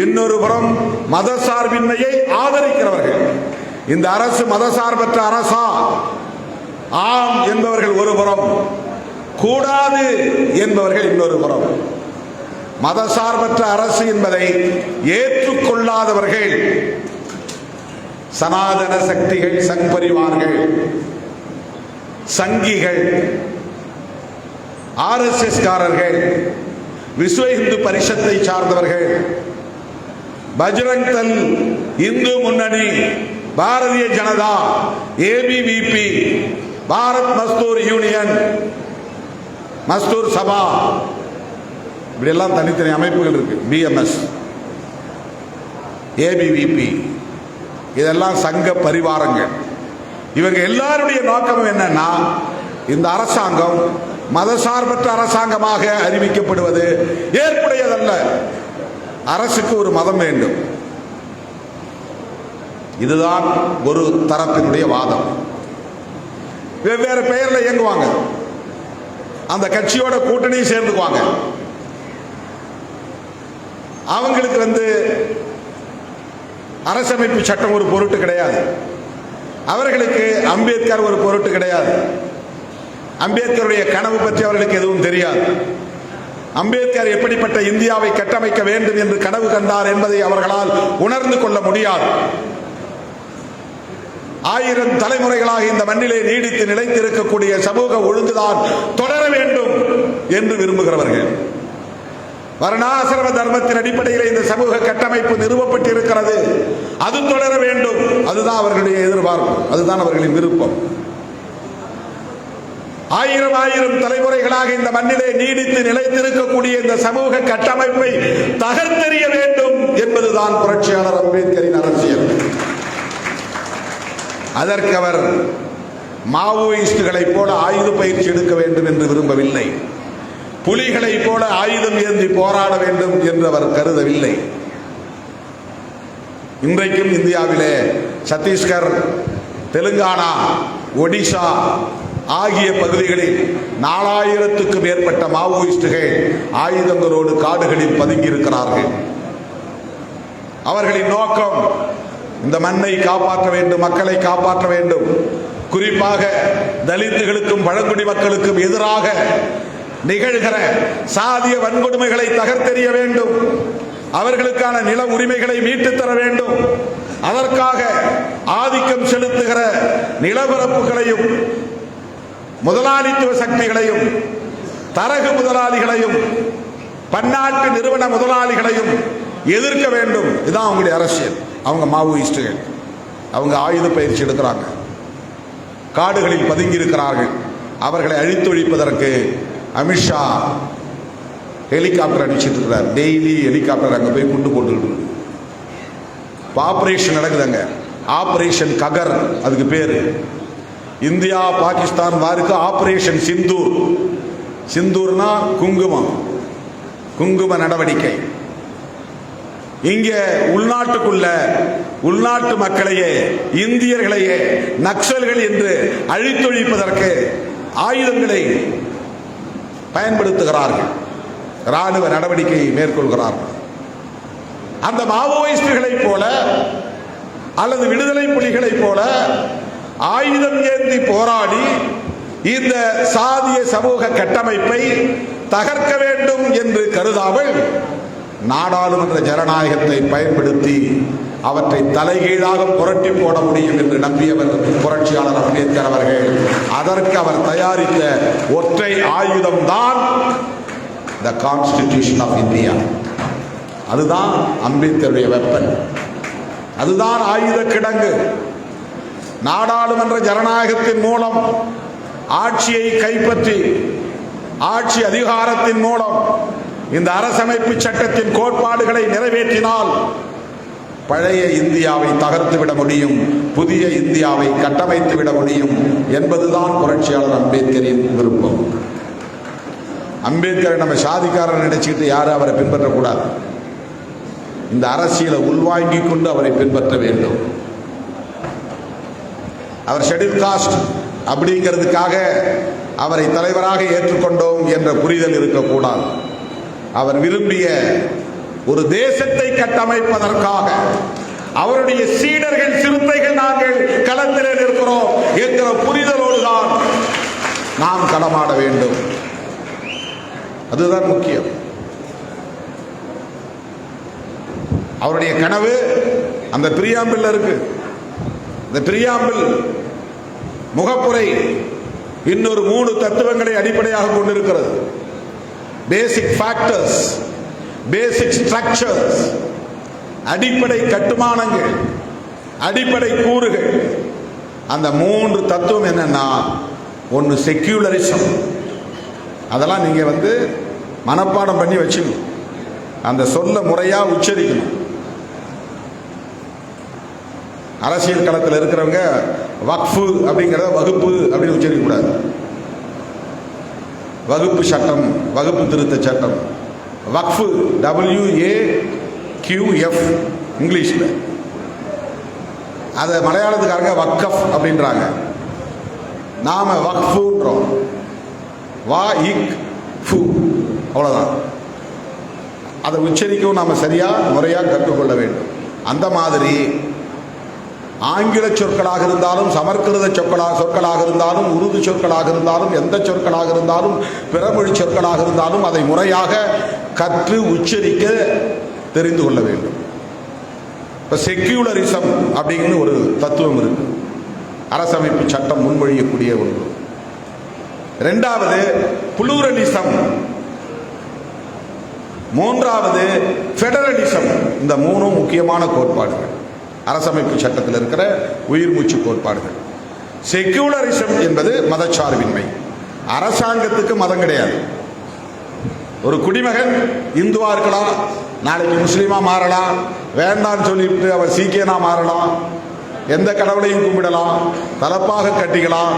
இன்னொரு புறம் மதசார்பின்மையை ஆதரிக்கிறவர்கள். இந்த அரசு மதசார்பற்ற அரசா? ஆம் என்பவர்கள் ஒரு புறம், கூடாது என்பவர்கள் இன்னொரு புறம். மதசார்பற்ற அரசு என்பதை ஏற்றுக்கொள்ளாதவர்கள் சனாதன சக்திகள், சங் பரிவார்கள், சங்கிகள், RSS காரர்கள், விஸ்வ இந்து பரிஷத்தை சார்ந்தவர்கள், பஜ்ரங் தள், இந்து முன்னணி, பாரதிய ஜனதா, ABVP, பாரத் மஸ்தூர் யூனியன், மஸ்தூர் சபா, இப்படி எல்லாம் தனித்தனி அமைப்புகள் இருக்கு. BMS, ABVP, இதெல்லாம் சங்க பரிவாரங்கள். இவங்க எல்லாருடைய நோக்கம் என்னன்னா, இந்த அரசாங்கம் மதசார்பற்ற அரசாங்கமாக அறிவிக்கப்படுவது ஏற்புடையதல்ல. அரசுக்கு ஒரு மதம் வேண்டும். இதுதான் ஒரு தரப்பினுடைய வாதம். வெவ்வேறு பெயர்ல இயங்குவாங்க. அந்த கட்சியோட கூட்டணி சேர்ந்துக்குவாங்க. அவங்களுக்கு அரசமைப்பு சட்டம் ஒரு பொருட்டு கிடையாது. அவர்களுக்கு அம்பேத்கர் ஒரு பொருட்டு கிடையாது. அம்பேத்கருடைய கனவு பற்றி அவர்களுக்கு எதுவும் தெரியாது. அம்பேத்கர் எப்படிப்பட்ட இந்தியாவை கட்டமைக்க வேண்டும் என்று கனவு கண்டார் என்பதை அவர்களால் உணர்ந்து கொள்ள முடியாது. 1000 தலைமுறைகளாக இந்த மண்ணிலே நீடித்து நிலைத்திருக்கக்கூடிய சமூக ஒழுங்குதான் தொடர வேண்டும் என்று விரும்புகிறவர்கள். வர்ணாசிரம தர்மத்தின் அடிப்படையில் இந்த சமூக கட்டமைப்பு நிறுவப்பட்டிருக்கிறது, அது தொடர வேண்டும். அதுதான் அவர்களுடைய எதிர்பார்ப்பு, அதுதான் அவர்களின் விருப்பம். 1000 தலைமுறைகளாக இந்த மண்ணிலே நீடித்து நிலைத்திருக்கக்கூடிய இந்த சமூக கட்டமைப்பை தகர்த்தெறிய வேண்டும் என்பதுதான் புரட்சியாளர் அம்பேத்கரின் அரசியல். அதற்கு அவர் மாவோயிஸ்டுகளைப் போல ஆயுத பயிற்சி எடுக்க வேண்டும் என்று விரும்பவில்லை. புலிகளை போல ஆயுதம் ஏந்தி போராட வேண்டும் என்று அவர் கருதவில்லை. இன்றைக்கும் இந்தியாவிலே சத்தீஸ்கர், தெலுங்கானா, ஒடிசா ஆகிய பகுதிகளில் 4000க்கும் மேற்பட்ட மாவோயிஸ்டுகள் ஆயுதங்களோடு காடுகளில் பதுங்கியிருக்கிறார்கள். அவர்களின் நோக்கம் இந்த மண்ணை காப்பாற்ற வேண்டும், மக்களை காப்பாற்ற வேண்டும். குறிப்பாக தலித்துகளுக்கும் பழங்குடி மக்களுக்கும் எதிராக நிகழ்கிற சாதிய வன்கொடுமைகளை தகர்த்தெறிய வேண்டும். அவர்களுக்கான நில உரிமைகளை மீட்டுத் தர வேண்டும். அதற்காக ஆதிக்கம் செலுத்துகிற நிலப்பரப்புகளையும் முதலாளித்துவ சக்திகளையும் தரகு முதலாளிகளையும் பன்னாட்டு நிறுவன முதலாளிகளையும் எதிர்க்க வேண்டும். இதுதான் அவங்களுடைய அரசியல். அவங்க மாவோயிஸ்டுகள். அவங்க ஆயுத பயிற்சி எடுக்கிறாங்க, காடுகளில் பதுங்கி இருக்கிறார்கள். அவர்களை அழித்தொழிப்பதற்கு அமித்ஷா ஹெலிகாப்டர் அடிச்சிட்டு இருக்கிறார். டெய்லி ஹெலிகாப்டர் அங்கே போய் குண்டு போட்டுக்கிட்டு இருக்கு. ஆபரேஷன் நடக்குதுங்க. ஆபரேஷன் ககர் அதுக்கு பேரு. இந்தியா பாகிஸ்தான் வாருக்கு ஆபரேஷன் சிந்தூர். சிந்தூர்னா குங்குமம், குங்கும நடவடிக்கை. இங்கே உள்நாட்டுக்குள்ள உள்நாட்டு மக்களையே, இந்தியர்களையே நக்சல்கள் என்று அழித்தொழிப்பதற்கு ஆயுதங்களை பயன்படுத்துகிறார்கள், ராணுவ நடவடிக்கையை மேற்கொள்கிறார்கள். அந்த மாவோயிஸ்டுகளைப் போல அல்லது விடுதலை புலிகளைப் போல ஆயுதம் ஏந்தி போராடி இந்த சாதிய சமூக கட்டமைப்பை தகர்க்க வேண்டும் என்று கருதாமல் நாடாளுமன்ற ஜனநாயகத்தை பயன்படுத்தி அவற்றை தலைகீழாக புரட்டி போட முடியும் என்று நம்பியவர் புரட்சியாளர் அம்பேத்கர் அவர்கள். அதற்கு அவர் தயாரித்த ஒற்றை ஆயுதம் தான் த கான்ஸ்டிடியூஷன் ஆஃப் இந்தியா. அதுதான் அம்பேத்கருடைய வெப்பன். அதுதான் ஆயுத கிடங்கு. நாடாளுமன்ற ஜனநாயகத்தின் மூலம் ஆட்சியை கைப்பற்றி ஆட்சி அதிகாரத்தின் மூலம் இந்த அரசமைப்பு சட்டத்தின் கோட்பாடுகளை நிறைவேற்றினால் பழைய இந்தியாவை தகர்த்து விட முடியும், புதிய இந்தியாவை கட்டமைத்து விட முடியும் என்பதுதான் புரட்சியாளர் அம்பேத்கரின் விருப்பம். அம்பேத்கரை நம்ம சாதிக்காரன் நினைச்சுக்கிட்டு யாரும் அவரை பின்பற்றக்கூடாது. இந்த அரசியலை உள்வாங்கிக் கொண்டு அவரை பின்பற்ற வேண்டும். அவர் ஷெட்யூல் காஸ்ட் அப்படிங்கிறதுக்காக அவரை தலைவராக ஏற்றுக்கொண்டோம் என்ற புரிதல் இருக்கக்கூடாது. அவர் விரும்பிய ஒரு தேசத்தை கட்டமைப்பதற்காக அவருடைய சீடர்கள், சிறுத்தைகள் நாங்கள் களத்திலே இருக்கிறோம் என்கிற புரிதலோடு தான் நாம் களமாட வேண்டும். அதுதான் முக்கியம். அவருடைய கனவு அந்த பிரியாம்பிள் இருக்கு. இந்த பிரியாம்பிள் முகப்புரை இன்னொரு 3 தத்துவங்களை அடிப்படையாக கொண்டிருக்கிறது. பேசிக் ஃபேக்டர்ஸ், பேசிக் ஸ்ட்ரக்சர்ஸ், அடிப்படை கட்டுமானங்கள், அடிப்படை கூறுகள். அந்த 3 தத்துவம் என்னன்னா, ஒன்று செக்யூலரிசம். அதெல்லாம் நீங்க மனப்பாடம் பண்ணி வச்சுக்கணும். அந்த சொல்ல முறையா உச்சரிக்கணும். அரசியல் களத்தில் இருக்கிறவங்க வக்ஃபு அப்படிங்கிறத வகுப்பு அப்படின்னு உச்சரிக்கக்கூடாது. வகுப்பு சட்டம், வகுப்பு திருத்த சட்டம், வக்ஃபு WAQF இங்கிலீஷில். அதை மலையாளத்துக்காரங்க வக்கஃப் அப்படின்றாங்க. நாம வக்ஃபுன்றோம். WAICFU அவ்வளோதான். அதை உச்சரிக்கவும் நாம் சரியாக முறையாக கற்றுக்கொள்ள வேண்டும். அந்த மாதிரி ஆங்கில சொற்களாக இருந்தாலும், சமஸ்கிருத சொற்களாக இருந்தாலும், உருது சொற்களாக இருந்தாலும், எந்த சொற்களாக இருந்தாலும், பிறமொழி சொற்களாக இருந்தாலும் அதை முறையாக கற்று உச்சரிக்க தெரிந்து கொள்ள வேண்டும். இப்போ செக்யூலரிசம் அப்படிங்கிற ஒரு தத்துவம் இருக்கு. அரசமைப்பு சட்டம் முன்மொழியக்கூடிய ஒன்று. 2வது புளூரலிசம், 3வது ஃபெடரலிசம். இந்த 3 முக்கியமான கோட்பாடுகள் அரசமைப்பு சட்டத்தில் இருக்கிற உயிர் மூச்சு கோட்பாடுகள். செக்யூலரிசம் என்பது மதச்சார்பின்மை. அரசாங்கத்துக்கு மதம் கிடையாது. ஒரு குடிமகன் இந்துவா இருக்கலாம், நாளைக்கு முஸ்லீமா மாறலாம், வேண்டான்னு சொல்லிட்டு அவர் சீக்கியனா மாறலாம், எந்த கடவுளையும் கும்பிடலாம், தலப்பாக கட்டிக்கலாம்,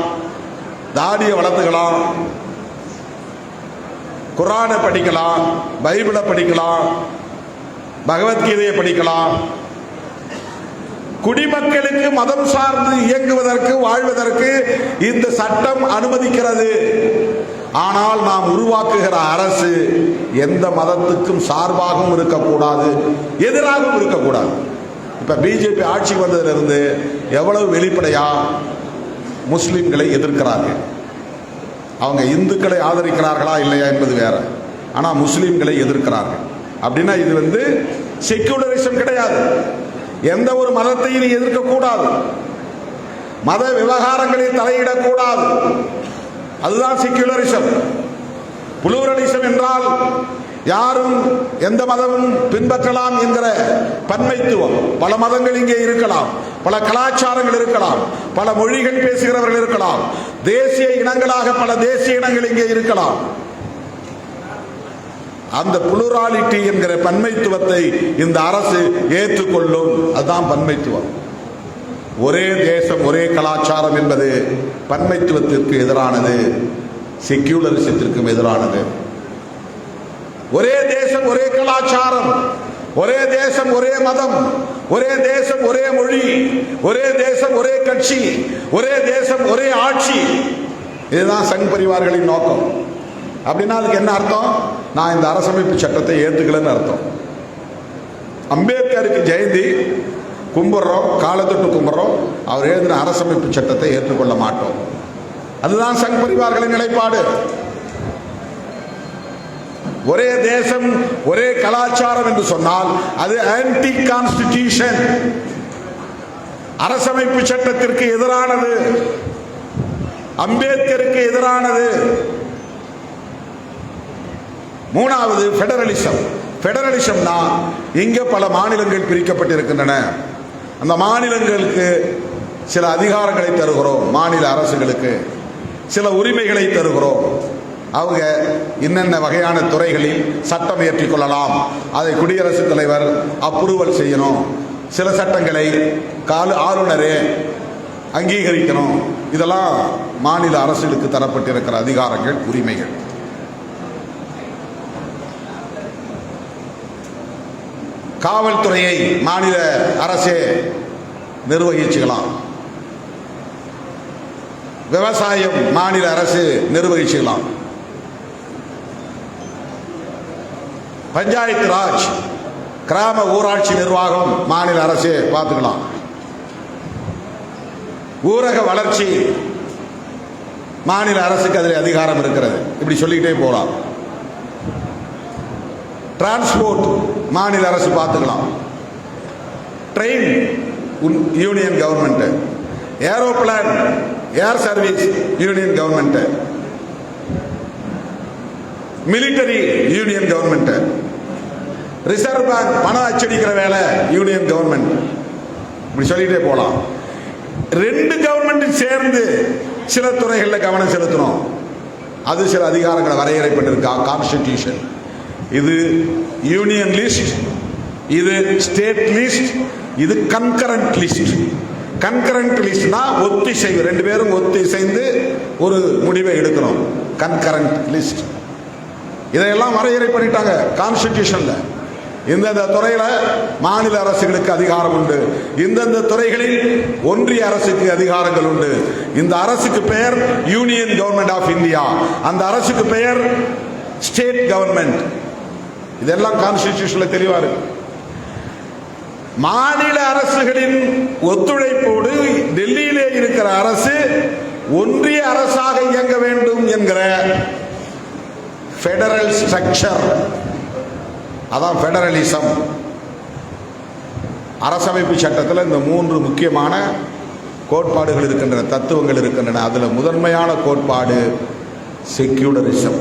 தாடியை வளர்த்துக்கலாம், குர்ஆனை படிக்கலாம், பைபிளை படிக்கலாம், பகவத்கீதையை படிக்கலாம். குடிமக்களுக்கு மதம் சார்ந்து இயங்குவதற்கு, வாழ்வதற்கு இந்த சட்டம் அனுமதிக்கிறது. ஆனால் நாம் உருவாக்குகிற அரசு எந்த மதத்துக்கும் சார்பாகவும் இருக்கக்கூடாது, எதிராகவும் இருக்கக்கூடாது. இப்ப பிஜேபி ஆட்சி வந்ததிலிருந்து எவ்வளவு வெளிப்படையா முஸ்லிம்களை எதிர்க்கிறார்கள். அவங்க இந்துக்களை ஆதரிக்கிறார்களா இல்லையா என்பது வேற, ஆனா முஸ்லிம்களை எதிர்க்கிறார்கள். அப்படின்னா இது செக்யூலரிசம் கிடையாது. எந்த ஒரு மதத்தையும் நீ எதிர்க்க கூடாது, மத விவகாரங்களில் தலையிடக்கூடாது. அதுதான் செக்யூலரிசம். புளூரலிசம் என்றால் யாரும் எந்த மதமும் பின்பற்றலாம் என்கிற பன்மைத்துவம். பல மதங்கள் இங்கே இருக்கலாம், பல கலாச்சாரங்கள் இருக்கலாம், பல மொழிகள் பேசுகிறவர்கள் இருக்கலாம், தேசிய இனங்களாக பல தேசிய இனங்கள் இங்கே இருக்கலாம். அந்த புளூராலிட்டி என்கிற பன்மைத்துவத்தை இந்த அரசு ஏற்றுக்கொள்ளும். அதுதான் பன்மைத்துவம். ஒரே தேசம் ஒரே கலாச்சாரம் என்பது பன்மைத்துவத்திற்கு எதிரானது, செக்யூலரிசத்திற்கும் எதிரானது. ஒரே தேசம் ஒரே கலாச்சாரம், ஒரே தேசம் ஒரே மதம், ஒரே தேசம் ஒரே மொழி, ஒரே தேசம் ஒரே கட்சி, ஒரே தேசம் ஒரே ஆட்சி. இதுதான் சங் பரிவார்களின் நோக்கம். அப்படின்னா அதுக்கு என்ன அர்த்தம்? நான் இந்த அரசமைப்பு சட்டத்தை ஏற்றுக்கலன்னு அர்த்தம். அம்பேத்கருக்கு ஜெயந்தி கும்பிடுறோம், காலத்தொட்டு கும்பிடுறோம், அவர் எழுதின அரசமைப்பு சட்டத்தை ஏற்றுக்கொள்ள மாட்டோம். அதுதான் சங் பரிவார்களின் நிலைப்பாடு. ஒரே தேசம் ஒரே கலாச்சாரம் என்று சொன்னால் அது ஆன்டி கான்ஸ்டிடியூஷன், அரசமைப்பு சட்டத்திற்கு எதிரானது, அம்பேத்கருக்கு எதிரானது. மூணாவது பெடரலிசம். பெடரலிசம்னா இங்க பல மாநிலங்கள் பிரிக்கப்பட்டிருக்கின்றன. அந்த மாநிலங்களுக்கு சில அதிகாரங்களை தருகிறோம், மாநில அரசுகளுக்கு சில உரிமைகளை தருகிறோம். அவங்க என்னென்ன வகையான துறைகளில் சட்டம் இயற்றிக் கொள்ளலாம், அதை குடியரசுத் தலைவர் அப்ரூவல் செய்யணும். சில சட்டங்களை ஆளுநரே அங்கீகரிக்கணும். இதெல்லாம் மாநில அரசுகளுக்கு தரப்பட்டிருக்கிற அதிகாரங்கள், உரிமைகள். காவல்துறையை மாநில அரசே நிர்வகிச்சுக்கலாம், விவசாயம் மாநில அரசு நிர்வகிச்சுக்கலாம், பஞ்சாயத்து ராஜ் கிராம ஊராட்சி நிர்வாகம் மாநில அரசே பார்த்துக்கலாம், ஊரக வளர்ச்சி மாநில அரசுக்கு அதில் அதிகாரம் இருக்கிறது. இப்படி சொல்லிக்கிட்டே போகலாம். டிரான்ஸ்போர்ட் மாநில அரசு பார்த்துக்கலாம், ட்ரெயின் யூனியன் கவர்மெண்ட், ஏரோப்ளேன் ஏர் service union government, military union government, reserve bank பணம் அச்சடிக்கிற வேலை யூனியன் கவர்மெண்ட். இப்படி சொல்லிட்டே போலாம். ரெண்டு கவர்மெண்ட் சேர்ந்து சில துறைகளில் கவனம் செலுத்தணும். அது சில அதிகாரங்களை வரையறைப்பட்டிருக்கா கான்ஸ்டிடியூஷன். இது யூனியன் லிஸ்ட், இது ஸ்டேட் லிஸ்ட், இது கன்கரண்ட் லிஸ்ட். கன்கரண்ட் லிஸ்ட்னா ஒத்திசைவு, ரெண்டு பேரும் ஒத்திசைந்து ஒரு முடிவை எடுக்கணும். கன்கரண்ட் லிஸ்ட் இதையெல்லாம் வரையறை பண்ணிட்டாங்க கான்ஸ்டிடியூஷன்ல. இந்தந்த துறையில மாநில அரசுகளுக்கு அதிகாரம் உண்டு, இந்தந்த துறைகளில் ஒன்றிய அரசுக்கு அதிகாரங்கள் உண்டு. இந்த அரசுக்கு பெயர் யூனியன் கவர்மெண்ட் ஆஃப் இந்தியா, அந்த அரசுக்கு பெயர் ஸ்டேட் கவர்மெண்ட். இதெல்லாம் கான்ஸ்டிடியூஷன்ல தெளிவா இருக்கு. மாநில அரசுகளின் ஒத்துழைப்போடு டெல்லியிலே இருக்கிற அரசு ஒன்றிய அரசாக இயங்க வேண்டும் என்கிற பெடரல் ஸ்ட்ரக்சர், அதான் பெடரலிசம். அரசமைப்பு சட்டத்தில் இந்த மூன்று முக்கியமான கோட்பாடுகள் இருக்கின்றன, தத்துவங்கள் இருக்கின்றன. அதில் முதன்மையான கோட்பாடு செக்யூலரிசம்.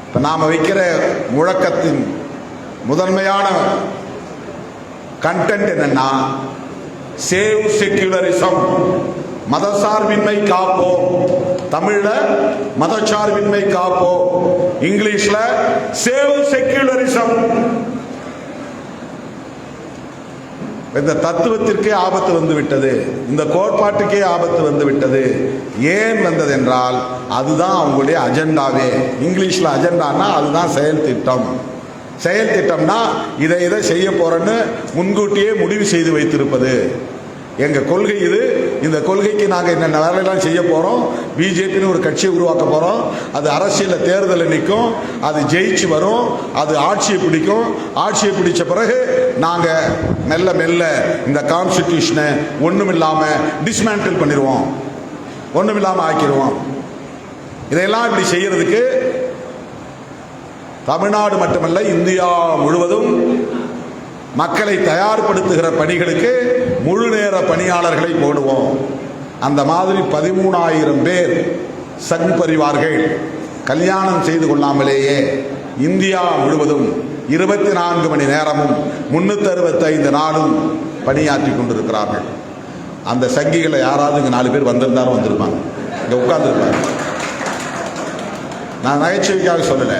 இப்போ நாம் வைக்கிற முழக்கத்தின் முதன்மையான கண்டென்ட் என்னன்னா, சேவ் செக்யூலரிசம், மதசார்பின்மை காப்போம். தமிழ்ல மதசார்பின்மை காப்போம், இங்கிலீஷ்ல சேவ் செக்யூலரிசம். இந்த தத்துவத்திற்கே ஆபத்து வந்து விட்டது, இந்த கோட்பாட்டுக்கே ஆபத்து வந்து விட்டது. ஏன் வந்தது என்றால் அதுதான் அவங்களுடைய அஜெண்டாவே. இங்கிலீஷ்ல அஜெண்டானா அதுதான் செயல் திட்டம். செயல் திட்டம்னா இதை செய்ய போறேன்னு முன்கூட்டியே முடிவு செய்து வைத்திருப்பது. எங்க கொள்கை இது, இந்த கொள்கைக்கு நாங்க என்னென்ன வேலையெல்லாம் செய்ய போறோம், பிஜேபின்னு ஒரு கட்சியை உருவாக்க போறோம், அது அரசியல் தேர்தலில் நிற்கும், அது ஜெயிச்சு வரும், அது ஆட்சியை பிடிக்கும், ஆட்சியை பிடிச்ச பிறகு நாங்க மெல்ல மெல்ல இந்த கான்ஸ்டிடியூஷனை ஒண்ணுமில்லாம டிஸ்மேண்டில் பண்ணிடுவோம், ஒண்ணுமில்லாம ஆக்கிடுவோம். இதையெல்லாம் இப்படி செய்யறதுக்கு தமிழ்நாடு மட்டுமல்ல இந்தியா முழுவதும் மக்களை தயார்படுத்துகிற பணிகளுக்கு முழு நேர பணியாளர்களை போடுவோம். அந்த மாதிரி 13,000 பேர் சங் பரிவார்கள் கல்யாணம் செய்து கொள்ளாமலேயே இந்தியா முழுவதும் 24 மணி நேரமும் 365 நாளும் பணியாற்றி கொண்டிருக்கிறார்கள். அந்த சங்கிகளை யாராவது இங்க 4 பேர் வந்திருந்தாலும் வந்திருப்பாங்க, இங்க உட்கார்ந்துருப்பாங்க. நான் நகைச்சுவைக்காக சொல்லலை,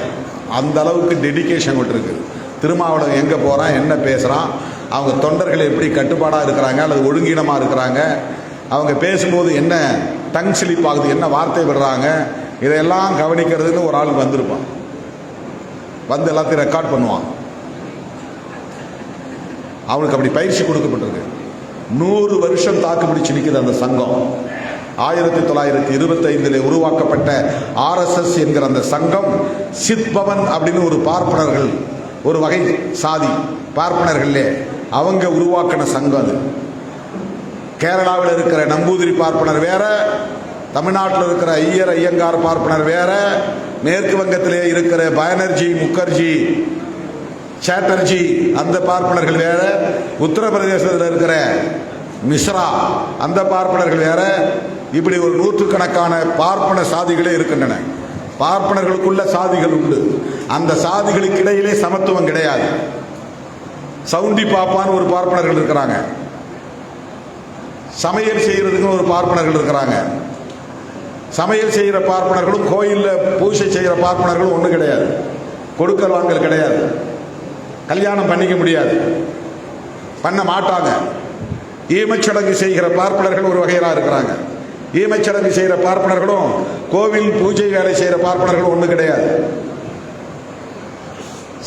அந்த அளவுக்கு டெடிகேஷன் இருக்கு. திருமாவளவன் எங்கே போகிறான், என்ன பேசுகிறான், அவங்க தொண்டர்கள் எப்படி கட்டுப்பாடாக இருக்கிறாங்க அல்லது ஒழுங்கீனமாக இருக்கிறாங்க, அவங்க பேசும்போது என்ன டங் ஸ்லிப் ஆகுது, என்ன வார்த்தை விடுறாங்க, இதையெல்லாம் கவனிக்கிறதுன்னு ஒரு ஆள் வந்திருப்பான். வந்து எல்லாத்தையும் ரெக்கார்ட் பண்ணுவான். அவனுக்கு அப்படி பயிற்சி கொடுக்கப்பட்டிருக்கு. 100 வருஷம் தாக்கு பிடிச்சு நிற்குது அந்த சங்கம். 1925 உருவாக்கப்பட்ட RSS என்கிற அந்த சங்கம் சித்பவன் அப்படின்னு ஒரு பார்ப்பனர்கள், ஒரு வகை சாதி பார்ப்பனர்களே அவங்க உருவாக்கின சங்கம் அது. கேரளாவில் இருக்கிற நம்பூதிரி பார்ப்பனர் வேற, தமிழ்நாட்டில் இருக்கிற ஐயர் ஐயங்கார் பார்ப்பனர் வேற, மேற்கு வங்கத்திலே இருக்கிற பானர்ஜி முகர்ஜி சாட்டர்ஜி அந்த பார்ப்பனர்கள் வேற, உத்தரப்பிரதேசத்தில் இருக்கிற மிஸ்ரா அந்த பார்ப்பனர்கள் வேற. இப்படி ஒரு நூற்றுக்கணக்கான பார்ப்பன சாதிகளே இருக்கின்றன. பார்ப்பனர்களுக்குள்ள சாதிகள் உண்டு. அந்த சாதிகளுக்கு இடையிலே சமத்துவம் கிடையாது. சவுண்டி பாப்பான்னு ஒரு பார்ப்பனர்கள் இருக்கிறாங்க, சமையல் செய்யறதுக்கு ஒரு பார்ப்பனர்கள் இருக்கிறாங்க. சமையல் செய்கிற பார்ப்பனர்களும் கோயில்ல பூஜை செய்கிற பார்ப்பனர்களும் ஒண்ணு கிடையாது. கொடுக்கல் வாங்கல் கிடையாது. கல்யாணம் பண்ணிக்க முடியாது, பண்ண மாட்டாங்க. ஈமச்சடங்கு செய்கிற பார்ப்பனர்கள் ஒரு வகையிலா இருக்கிறாங்க. ஈமச்சடங்கு செய்கிற பார்ப்பனர்களும் கோவில் பூஜை வேலை செய்கிற பார்ப்பனர்களும் ஒண்ணு கிடையாது.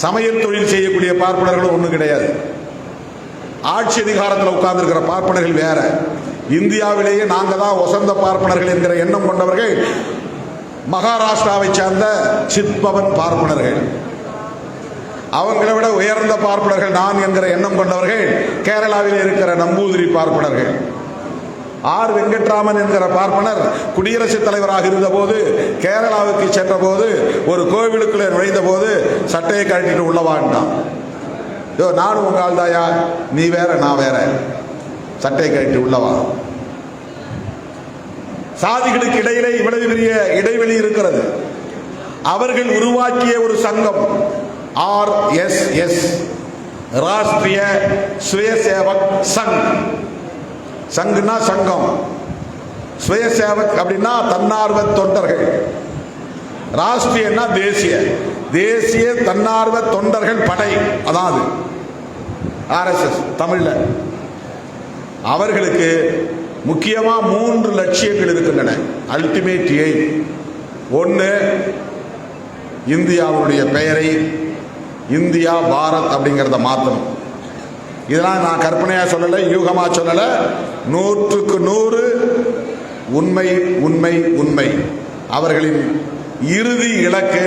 சமையல் தொழில் செய்யக்கூடிய பார்ப்பனர்களும் ஒண்ணு கிடையாது. ஆட்சி அதிகாரத்தில் உட்கார்ந்து இருக்கிற பார்ப்பனர்கள் வேற. இந்தியாவிலேயே நாங்க தான் வசந்த பார்ப்பனர்கள் என்கிற எண்ணம் கொண்டவர்கள் மகாராஷ்டிராவை சேர்ந்த சித்பவன் பார்ப்பனர்கள். அவங்களை விட உயர்ந்த பார்ப்பனர்கள் நான் என்கிற எண்ணம் கொண்டவர்கள் கேரளாவில் இருக்கிற நம்பூதிரி பார்ப்பனர்கள். ஆர் வெங்கட்ராமன் என்கிற பார்ப்பனர் குடியரசுத் தலைவராக இருந்த போது கேரளாவுக்கு சென்ற போது ஒரு கோவிலுக்குள்ளே நுழைந்த போது சட்டையை கழட்டிட்டு உள்ளவாண்டான். நானும் உங்க ஆள் தாயா, நீ வேற நான் வேற, சட்டையை கழட்டி உள்ளவா. சாதிகளுக்கு இடையிலே இவ்வளவு பெரிய இடைவெளி இருக்கிறது. அவர்கள் உருவாக்கிய ஒரு சங்கம் RSS, ராஷ்டிரிய சுயசேவக் சங். சங்குனா சங்கம், சுயசேவக் அப்படின்னா தன்னார்வ தொண்டர்கள், ராஷ்டிரியன்னா தேசிய, தேசிய தன்னார்வ தொண்டர்கள் படை, அதாவது RSS தமிழ்ல. அவர்களுக்கு முக்கியமா 3 லட்சியங்கள் இருக்கின்றன. Ultimate aim. 1, இந்தியாவுடைய பெயரை இந்தியா பாரத் அப்படிங்கிறத மாற்றணும். இதெல்லாம் நான் கற்பனையா சொல்லலை, யூகமா சொல்லலை, 100க்கு 100 உண்மை உண்மை உண்மை. அவர்களின் இறுதி இலக்கு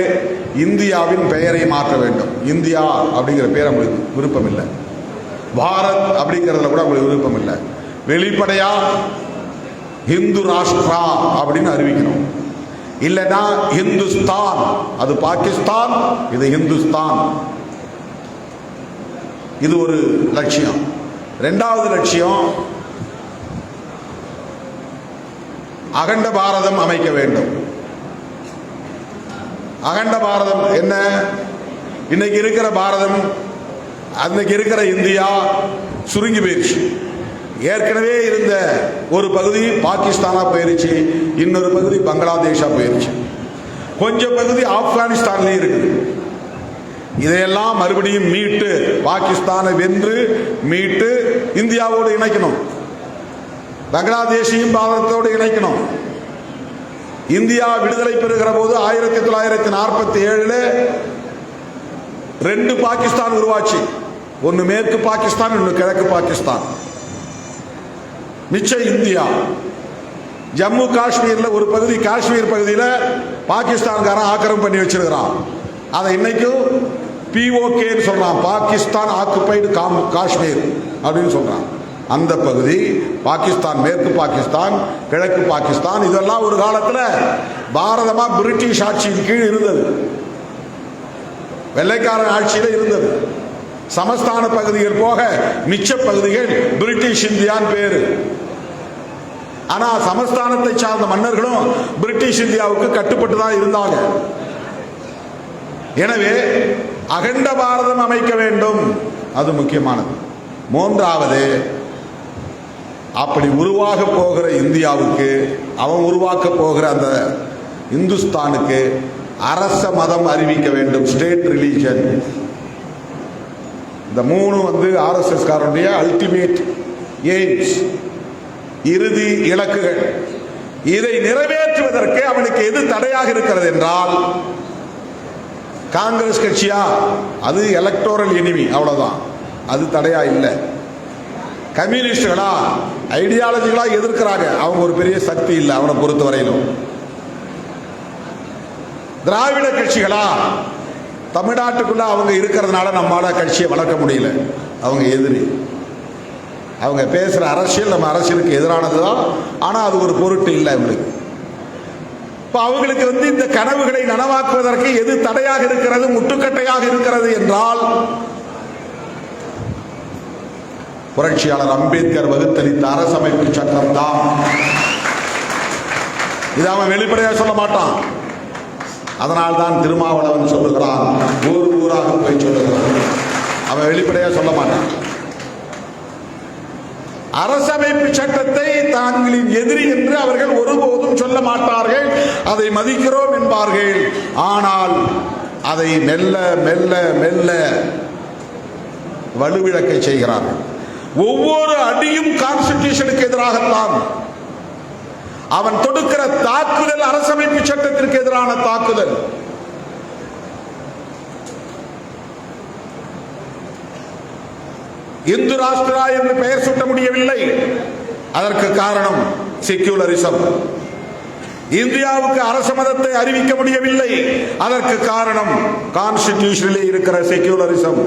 இந்தியாவின் பெயரை மாற்ற வேண்டும். இந்தியா அப்படிங்கிற பேர் அவங்களுக்கு விருப்பம் இல்லை. பாரத் அப்படிங்கிறதுல கூட அவங்களுக்கு விருப்பம் இல்லை. வெளிப்படையா இந்து ராஷ்டிரா அப்படின்னு அறிவிக்கணும். இல்லைன்னா இந்துஸ்தான், அது பாகிஸ்தான், இது இந்துஸ்தான். இது ஒரு லட்சியம். 2வது லட்சியம் அகண்ட பாரதம் அமைக்க வேண்டும். அகண்ட பாரதம் என்ன? இன்னைக்கு இருக்கிற பாரதம், அன்னைக்கு இருக்கிற இந்தியா சுருங்கி போயிருச்சு. ஏற்கனவே இருந்த ஒரு பகுதி பாகிஸ்தானா போயிருச்சு, இன்னொரு பகுதி பங்களாதேஷா போயிருச்சு, கொஞ்சம் பகுதி ஆப்கானிஸ்தான்லயும் இருக்குது. இதையெல்லாம் மறுபடியும் மீட்டு பாகிஸ்தானை வென்று மீட்டு இந்தியாவோடு இணைக்கணும். பங்களாதேஷையும் பாரதத்தோடு இணைக்கணும். இந்தியா விடுதலை பெறுகிற போது 1947 2 பாகிஸ்தான் உருவாச்சு. ஒன்னு மேற்கு பாகிஸ்தான், ஒன்னு கிழக்கு பாகிஸ்தான். மிச்ச இந்தியா. ஜம்மு காஷ்மீர்ல ஒரு பகுதி, காஷ்மீர் பகுதியில் பாகிஸ்தான்காரன் ஆக்கிரமிப்பு பண்ணி வச்சிருக்கிறான். அதை இன்னைக்கும் POK சொல்றான், பாகிஸ்தான் ஆக்குபைடு காஷ்மீர் அப்படின்னு சொல்றான். அந்த பகுதி பாகிஸ்தான், மேற்கு பாகிஸ்தான், கிழக்கு பாகிஸ்தான், இதெல்லாம் ஒரு காலத்தில் பாரதமா பிரிட்டிஷ் ஆட்சியின் கீழ் இருந்தது, வெள்ளைக்காரன் ஆட்சியில் இருந்தது. சமஸ்தான பகுதிகள் போக மிச்ச பகுதிகள் பிரிட்டிஷ் இந்தியான்னு பேரு. ஆனா சமஸ்தானத்தை சார்ந்த மன்னர்களும் பிரிட்டிஷ் இந்தியாவுக்கு கட்டுப்பட்டு தான் இருந்தாங்க. எனவே அகண்ட பாரதம் அமைக்க வேண்டும், அது முக்கியமானது. மூன்றாவது, அப்படி உருவாக போகிற இந்தியாவுக்கு, அவன் உருவாக்க போகிற அந்த இந்துஸ்தானுக்கு அரச மதம் அறிவிக்க வேண்டும், ஸ்டேட் ரிலீஜன். இந்த 3 RSS காரனுடைய அல்டிமேட் எய்ம்ஸ், இறுதி இலக்குகள். இதை நிறைவேற்றுவதற்கு அவனுக்கு எது தடையாக இருக்கிறது என்றால், காங்கிரஸ் கட்சியா, அது எலக்டோரல் எனிமி, அவ்வளவுதான், அது தடையா இல்லை. கம்யூனிஸ்டுகளா, ஐடியாலஜிகளா எதிர்க்கிறாங்க, அவங்க ஒரு பெரிய சக்தி இல்லை அவனை பொறுத்த வரையிலும். திராவிட கட்சிகளா, தமிழ்நாட்டுக்குள்ள அவங்க இருக்கிறதுனால நம்மளால கட்சியை வளர்க்க முடியல, அவங்க எதிரி. அவங்க பேசுற அரசியல் நம்ம அரசியலுக்கு எதிரானதுதான், ஆனா அது ஒரு பொருட்டு இல்லை அவங்களுக்கு. இப்ப அவங்களுக்கு இந்த கனவுகளை நனவாக்குவதற்கு எது தடையாக இருக்கிறது, முட்டுக்கட்டையாக இருக்கிறது என்றால், புரட்சியாளர் அம்பேத்கர் வகுத்தளித்த அரசமைப்பு சட்டம் தான். இதை அவன் வெளிப்படையாக சொல்ல மாட்டான். அதனால் தான் திருமாவளவன் சொல்லுகிறான், ஊர் ஊராக போய் சொல்லுகிறான். அவன் வெளிப்படையாக சொல்ல மாட்டான். அரசமைப்பு சட்டத்தை தாங்களின் எதிரி என்று அவர்கள் ஒருபோதும் சொல்ல மாட்டார்கள், அதை மதிக்கிறோம் என்பார்கள். ஆனால் அதை மெல்ல மெல்ல மெல்ல வலுவிழக்க செய்கிறார்கள். ஒவ்வொரு அடியும் கான்ஸ்டிடியூஷனுக்கு எதிராகத்தான். அவன் தொடுக்கிற தாக்குதல் அரசமைப்பு சட்டத்திற்கு எதிரான தாக்குதல். இந்து ராஷ்டிரா என்று பெயர் சூட்ட முடியவில்லை, அதற்கு காரணம் செக்யூலரிசம். இந்தியாவுக்கு அரச மதத்தை அறிவிக்க முடியவில்லை, அதற்கு காரணம் கான்ஸ்டிடியூஷனிலே இருக்கிற செக்யூலரிசம்.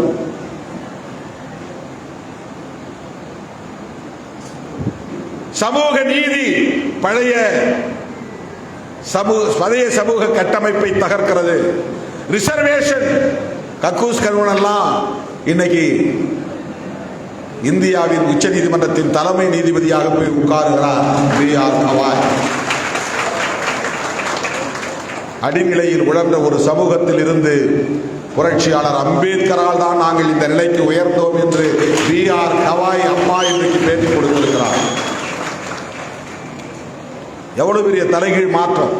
சமூக நீதி பழைய சமூக கட்டமைப்பை தகர்க்கிறது. ரிசர்வேஷன், கக்கூஸ் கருவனெல்லாம் இன்னைக்கு இந்தியாவின் உச்ச நீதிமன்றத்தின் தலைமை நீதிபதியாக போய் உட்காருகிறார் B.R. கவாய். அடிநிலையில் உழந்த ஒரு சமூகத்தில் இருந்து புரட்சியாளர் அம்பேத்கரால் தான் நாங்கள் இந்த நிலைக்கு உயர்ந்தோம் என்று B.R. கவாய் அம்மா இன்றைக்கு பேட்டி கொடுத்திருக்கிறார். எவ்வளவு பெரிய தலைகீழ் மாற்றம்.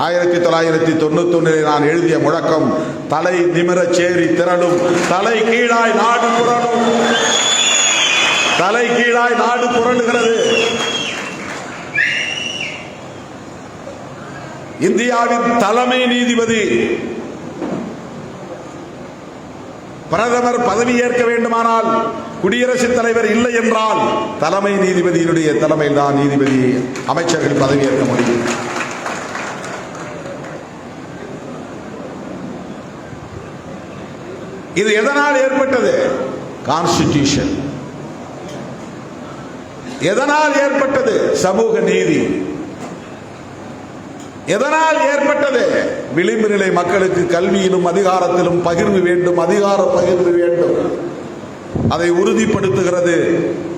1991 நான் எழுதிய முழக்கம், தலை நிமிர சேரி திரளும், தலை கீழாய் நாடு புரளும். தலை கீழாய் நாடு புரளுகிறது. இந்தியாவின் தலைமை நீதிபதி, பிரதமர் பதவி ஏற்க வேண்டுமானால் குடியரசுத் தலைவர் இல்லை என்றால் தலைமை நீதிபதியினுடைய தலைமையில் தான் நீதிபதி அமைச்சர்கள் பதவி ஏற்க முடியும். இது எதனால் ஏற்பட்டது? கான்ஸ்டிடியூஷன். எதனால் ஏற்பட்டது? சமூக நீதி. எதனால் ஏற்பட்டது? விளிம்பு நிலை மக்களுக்கு கல்வியிலும் அதிகாரத்திலும் பகிர்வு வேண்டும், அதிகார பகிர்வு வேண்டும். அதை உறுதிப்படுத்துகிறது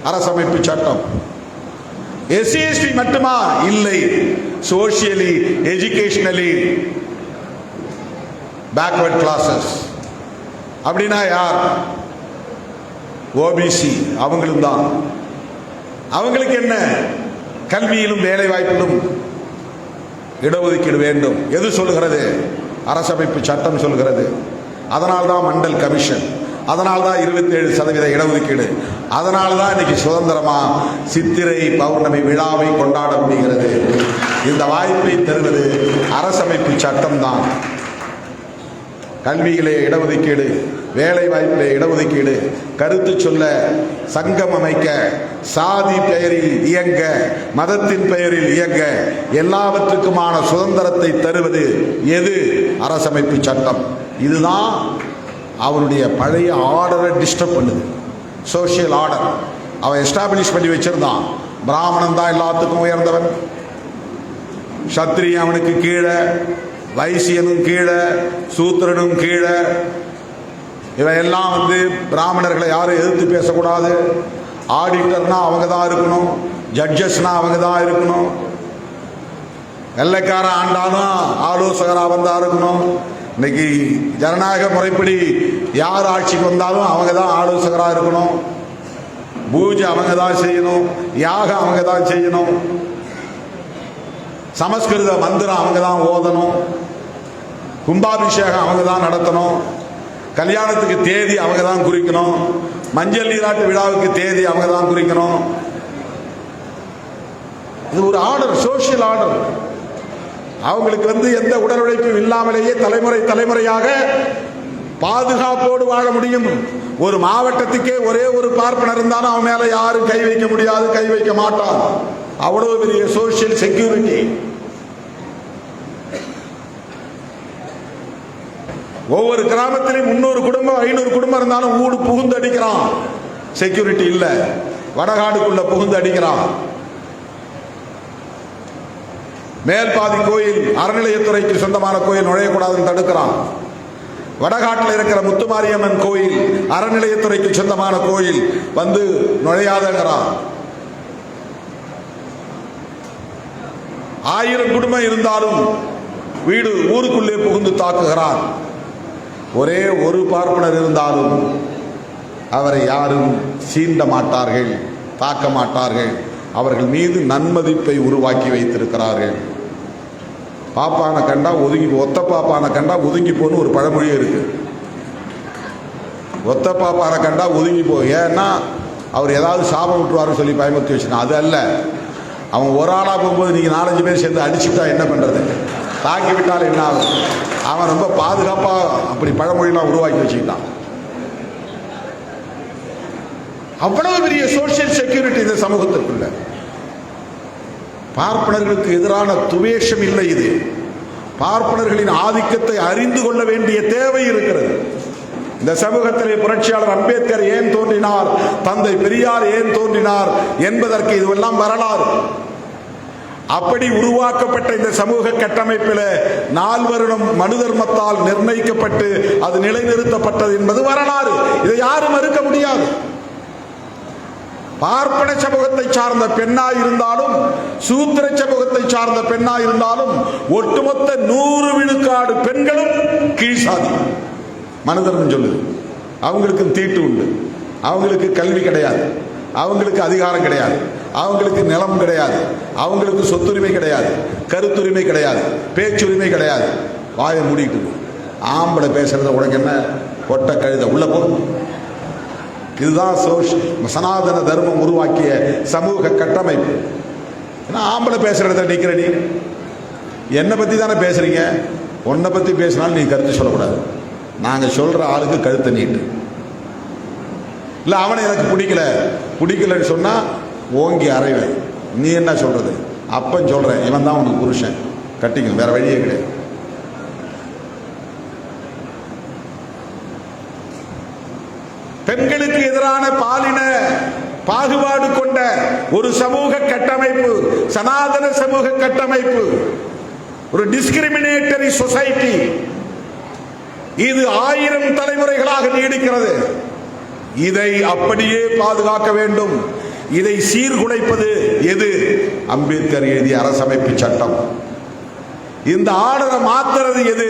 அரசமைப்பு சட்டம். SC/ST மட்டுமா? இல்லை. சோசியலி, எஜுகேஷனலி பேக்வர்ட் கிளாஸஸ் அப்படின்னா யார்? OBC, அவங்களும் தான். அவங்களுக்கு என்ன? கல்வியிலும் வேலை வாய்ப்பிலும் இடஒதுக்கீடு வேண்டும். எது சொல்லுகிறது? அரசமைப்பு சட்டம் சொல்கிறது. அதனால்தான் மண்டல் கமிஷன், அதனால்தான் 27% இடஒதுக்கீடு, அதனால்தான் இன்னைக்கு சுதந்திரமா சித்திரை பௌர்ணமி விழாவை கொண்டாட முடிகிறது. இந்த வாய்ப்பை தருவது அரசமைப்பு சட்டம் தான். கல்வியிலே இடஒதுக்கீடு, வேலை வாய்ப்பிலே இடஒதுக்கீடு, கருத்து சொல்ல சங்கம் அமைக்க, சாதி பெயரில் இயங்க, மதத்தின் பெயரில் இயங்க, எல்லாவற்றுக்குமான சுதந்திரத்தை தருவது எது? அரசமைப்பு சட்டம். இதுதான் அவருடைய பழைய ஆர்டரை டிஸ்டர்ப் பண்ணுது. சோசியல் ஆர்டர் அவன் எஸ்டாப்ளிஷ் பண்ணி வச்சிருந்தான். பிராமணன் தான் எல்லாத்துக்கும் உயர்ந்தவன், சத்திரியன் அவனுக்கு கீழே, வைசியனும் கீழே, சூத்திரனும் கீழே. இவன் எல்லாம் பிராமணர்களை யாரும் எதிர்த்து பேசக்கூடாது. ஆடிட்டர்னா அவங்க தான் இருக்கணும், ஜட்ஜஸ்னா அவங்க தான் இருக்கணும், வெள்ளைக்காரன் ஆண்டாலும் ஆலோசகராக வந்தா இருக்கணும். இன்னைக்கு ஜனநாயக முறைப்படி யார் ஆட்சிக்கு வந்தாலும் அவங்க தான் ஆலோசகராக இருக்கணும். பூஜை அவங்க தான் செய்யணும், யாகம் அவங்க தான் செய்யணும், சமஸ்கிருத மந்திரம் அவங்க தான் ஓதணும், கும்பாபிஷேகம் அவங்க தான் நடத்தணும், கல்யாணத்துக்கு தேதி அவங்க தான் குறிக்கணும், மஞ்சள் நீராட்டு விழாவுக்கு தேதி அவங்க தான் குறிக்கணும். இது ஒரு ஆர்டர், சோசியல் ஆர்டர். அவங்களுக்கு எந்த உடல் உழைப்பும் இல்லாமலேயே தலைமுறை தலைமுறையாக பாதுகாப்போடு வாழ முடியும். ஒரு மாவட்டத்துக்கே ஒரே ஒரு பார்ப்பனர் இருந்தாலும் அவன் மேல யாரும் கை வைக்க முடியாது, கை வைக்க மாட்டான். அவ்வளவு பெரிய சோசியல் செக்யூரிட்டி. ஒவ்வொரு கிராமத்திலும் 300 குடும்பம் 500 குடும்பம் இருந்தாலும் ஊடு புகுந்து அடிக்கிறான். செக்யூரிட்டி இல்ல, வடகாடுக்குள்ள புகுந்து அடிக்கிறான். மேல்பாதி கோயில் அறநிலையத்துறைக்கு சொந்தமான கோயில் நுழையக்கூடாதுன்னு தடுக்கிறான். வடகாட்டில் இருக்கிற முத்துமாரியம்மன் கோயில் அறநிலையத்துறைக்கு சொந்தமான கோயில் நுழையாதங்கிறான். 1000 குடும்பம் இருந்தாலும் வீடு ஊருக்குள்ளே புகுந்து தாக்குகிறான். ஒரே ஒரு பார்ப்பனர் இருந்தாலும் அவரை யாரும் சீண்ட மாட்டார்கள், தாக்க மாட்டார்கள். அவர்கள் மீது நன்மதிப்பை உருவாக்கி வைத்திருக்கிறார்கள். பாப்பான கண்டா ஒதுங்கி, ஒத்த பாப்பான கண்டா ஒதுங்கி போன்னு ஒரு பழமொழி இருக்கு. ஒத்த பாப்பான கண்டா ஒதுங்கி போ. ஏன்னா அவர் ஏதாவது சாபம் விட்டுருவாருன்னு சொல்லி பயமுறுத்தி வச்சுருக்கான். அது அல்ல, அவன் ஒரு ஆளாக போகும்போது நீங்க 4-5 பேர் சேர்ந்து அடிச்சுட்டா என்ன பண்றது? தாக்கி விட்டால் என்ன ஆகும்? அவன் ரொம்ப பாதுகாப்பா அப்படி பழமொழிலாம் உருவாக்கி வச்சுக்கிட்டான். அவ்வளவு பெரிய சோசியல் செக்யூரிட்டி இந்த சமூகத்திற்குள்ள. பார்ப்பனர்களுக்கு எதிரான துவேஷம் இல்லை. இது பார்ப்பனர்களின் ஆதிக்கத்தை அறிந்து கொள்ள வேண்டிய தேவை இருக்கிறது. இந்த சமூகத்திலே புரட்சியாளர் அம்பேத்கர் ஏன் தோன்றினார், தந்தை பெரியார் ஏன் தோன்றினார் என்பதற்கு இதுவெல்லாம் வரலாறு. அப்படி உருவாக்கப்பட்ட இந்த சமூக கட்டமைப்பில் 4 வருடம் மனு தர்மத்தால் நிர்ணயிக்கப்பட்டு அது நிலைநிறுத்தப்பட்டது என்பது வரலாறு. இதை யாரும் மறுக்க முடியாது. பார்ப்பன சமூகத்தை சார்ந்த பெண்ணாய் இருந்தாலும், சூத்திர சமூகத்தை சார்ந்த பெண்ணாய் இருந்தாலும், ஒட்டுமொத்த 100 விழுக்காடு பெண்களும் கீழ்சாதி. மனுதர்மம் சொல்லுது. அவங்களுக்கும் தீட்டு உண்டு, அவங்களுக்கு கல்வி கிடையாது, அவங்களுக்கு அதிகாரம் கிடையாது, அவங்களுக்கு நிலம் கிடையாது, அவங்களுக்கு சொத்துரிமை கிடையாது, கருத்துரிமை கிடையாது, பேச்சுரிமை கிடையாது. வாயை மூடிட்டு ஆம்பளை பேசுறத உனக்கு என்ன, கொட்ட கழுத உள்ள போகும். இதுதான் சனாதன தர்மம் உருவாக்கிய சமூக கட்டமைப்பு. ஆம்பளை பேசுறத நிக்கிற நீ என்னை பத்தி தானே பேசுறீங்க, உன்னை பத்தி பேசினாலும் நீ கருத்து சொல்லக்கூடாது. நாங்க சொல்ற ஆளுக்கு கழுத்தை நீட்டு. இல்ல அவனை எனக்கு பிடிக்கலன்னு சொன்னா ஓங்கி அறைவேன். நீ என்ன சொல்றது? அப்பன் சொல்றேன், இவன் தான் உனக்கு புருஷன், கட்டிக்கணும், வேற வழியே கிடையாது. பெண்களுக்கு எதிரான பாலின பாகுபாடு கொண்ட ஒரு சமூக கட்டமைப்பு, சனாதன சமூக கட்டமைப்பு, ஒரு டிஸ்கிரிமினேட்டரி சொசைட்டி. இது 1000 தலைமுறைகளாக நீடிக்கிறது. இதை அப்படியே பாதுகாக்க வேண்டும். இதை சீர்குலைப்பது எது? அம்பேத்கர் எழுதிய அரசமைப்பு சட்டம். இந்த ஆர்டரை மாத்துறது எது?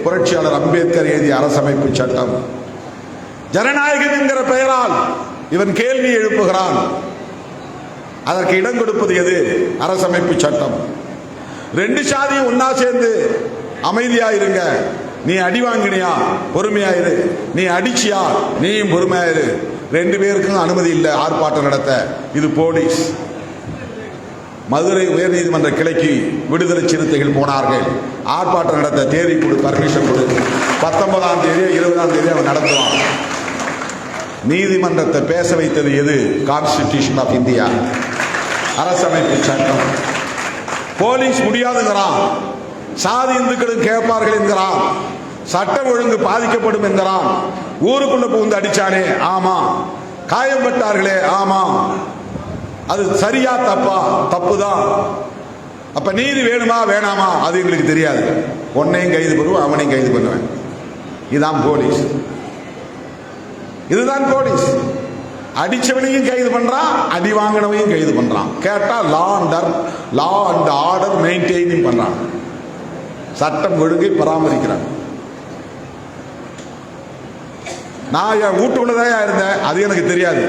புரட்சியாளர் அம்பேத்கர் எழுதிய அரசமைப்பு சட்டம். ஜனநாயகம் என்கிற பெயரால் இவன் கேள்வி எழுப்புகிறான். அதற்கு இடம் கொடுப்பது எது? அரசமைப்பு சட்டம். 2 சாதியும் ஒன்னா சேர்ந்து அமைதியா இருங்க, நீ அடி வாங்கினியா பொறுமையாயிரு, நீ அடிச்சியா நீயும் பொறுமையாயிரு. 2 பேருக்கும் அனுமதி இல்லை ஆர்ப்பாட்டம் நடத்த. இது போலீஸ். மதுரை உயர்நீதிமன்ற கிளைக்கு விடுதலை சிறுத்தைகள் போனார்கள். ஆர்ப்பாட்டம் நடத்த தேதி கொடு, பர்மிஷன் கொடு. 19ஆம் தேதி 20ஆம் தேதி அவன் நடத்துவான். நீதிமன்றத்தை பேச வைத்தது எது? கான்ஸ்டிடியூஷன் ஆஃப் இந்தியா, அரசமைப்பு சட்டம். போலீஸ் முடியாதுங்கிறான், சாதி இந்துக்களும் கேட்பார்கள் என்கிறான், சட்டம் ஒழுங்கு பாதிக்கப்படும் என்கிறான். ஊருக்குள்ள புகுந்து அடிச்சானே, ஆமா. காயம்பட்டார்களே, ஆமா. அது சரியா தப்பா? தப்புதான். அப்ப நீதி வேணுமா வேணாமா அது எங்களுக்கு தெரியாது. உன்னையும் கைது பண்ணுவேன், அவனையும் கைது பண்ணுவேன். இதுதான் போலீஸ். இதுதான் போலீஸ். அடிச்சவனையும் கைது பண்றான், அடி வாங்கினவையும் கைது பண்றான். கேட்டா லா அண்ட் ஆர்டர் மெயின்டைன் பண்றான், சட்டம் ஒழுங்கை பராமரிக்கிறான். நான் என் வீட்டுக்குள்ளதான் இருந்தேன், அது எனக்கு தெரியாது.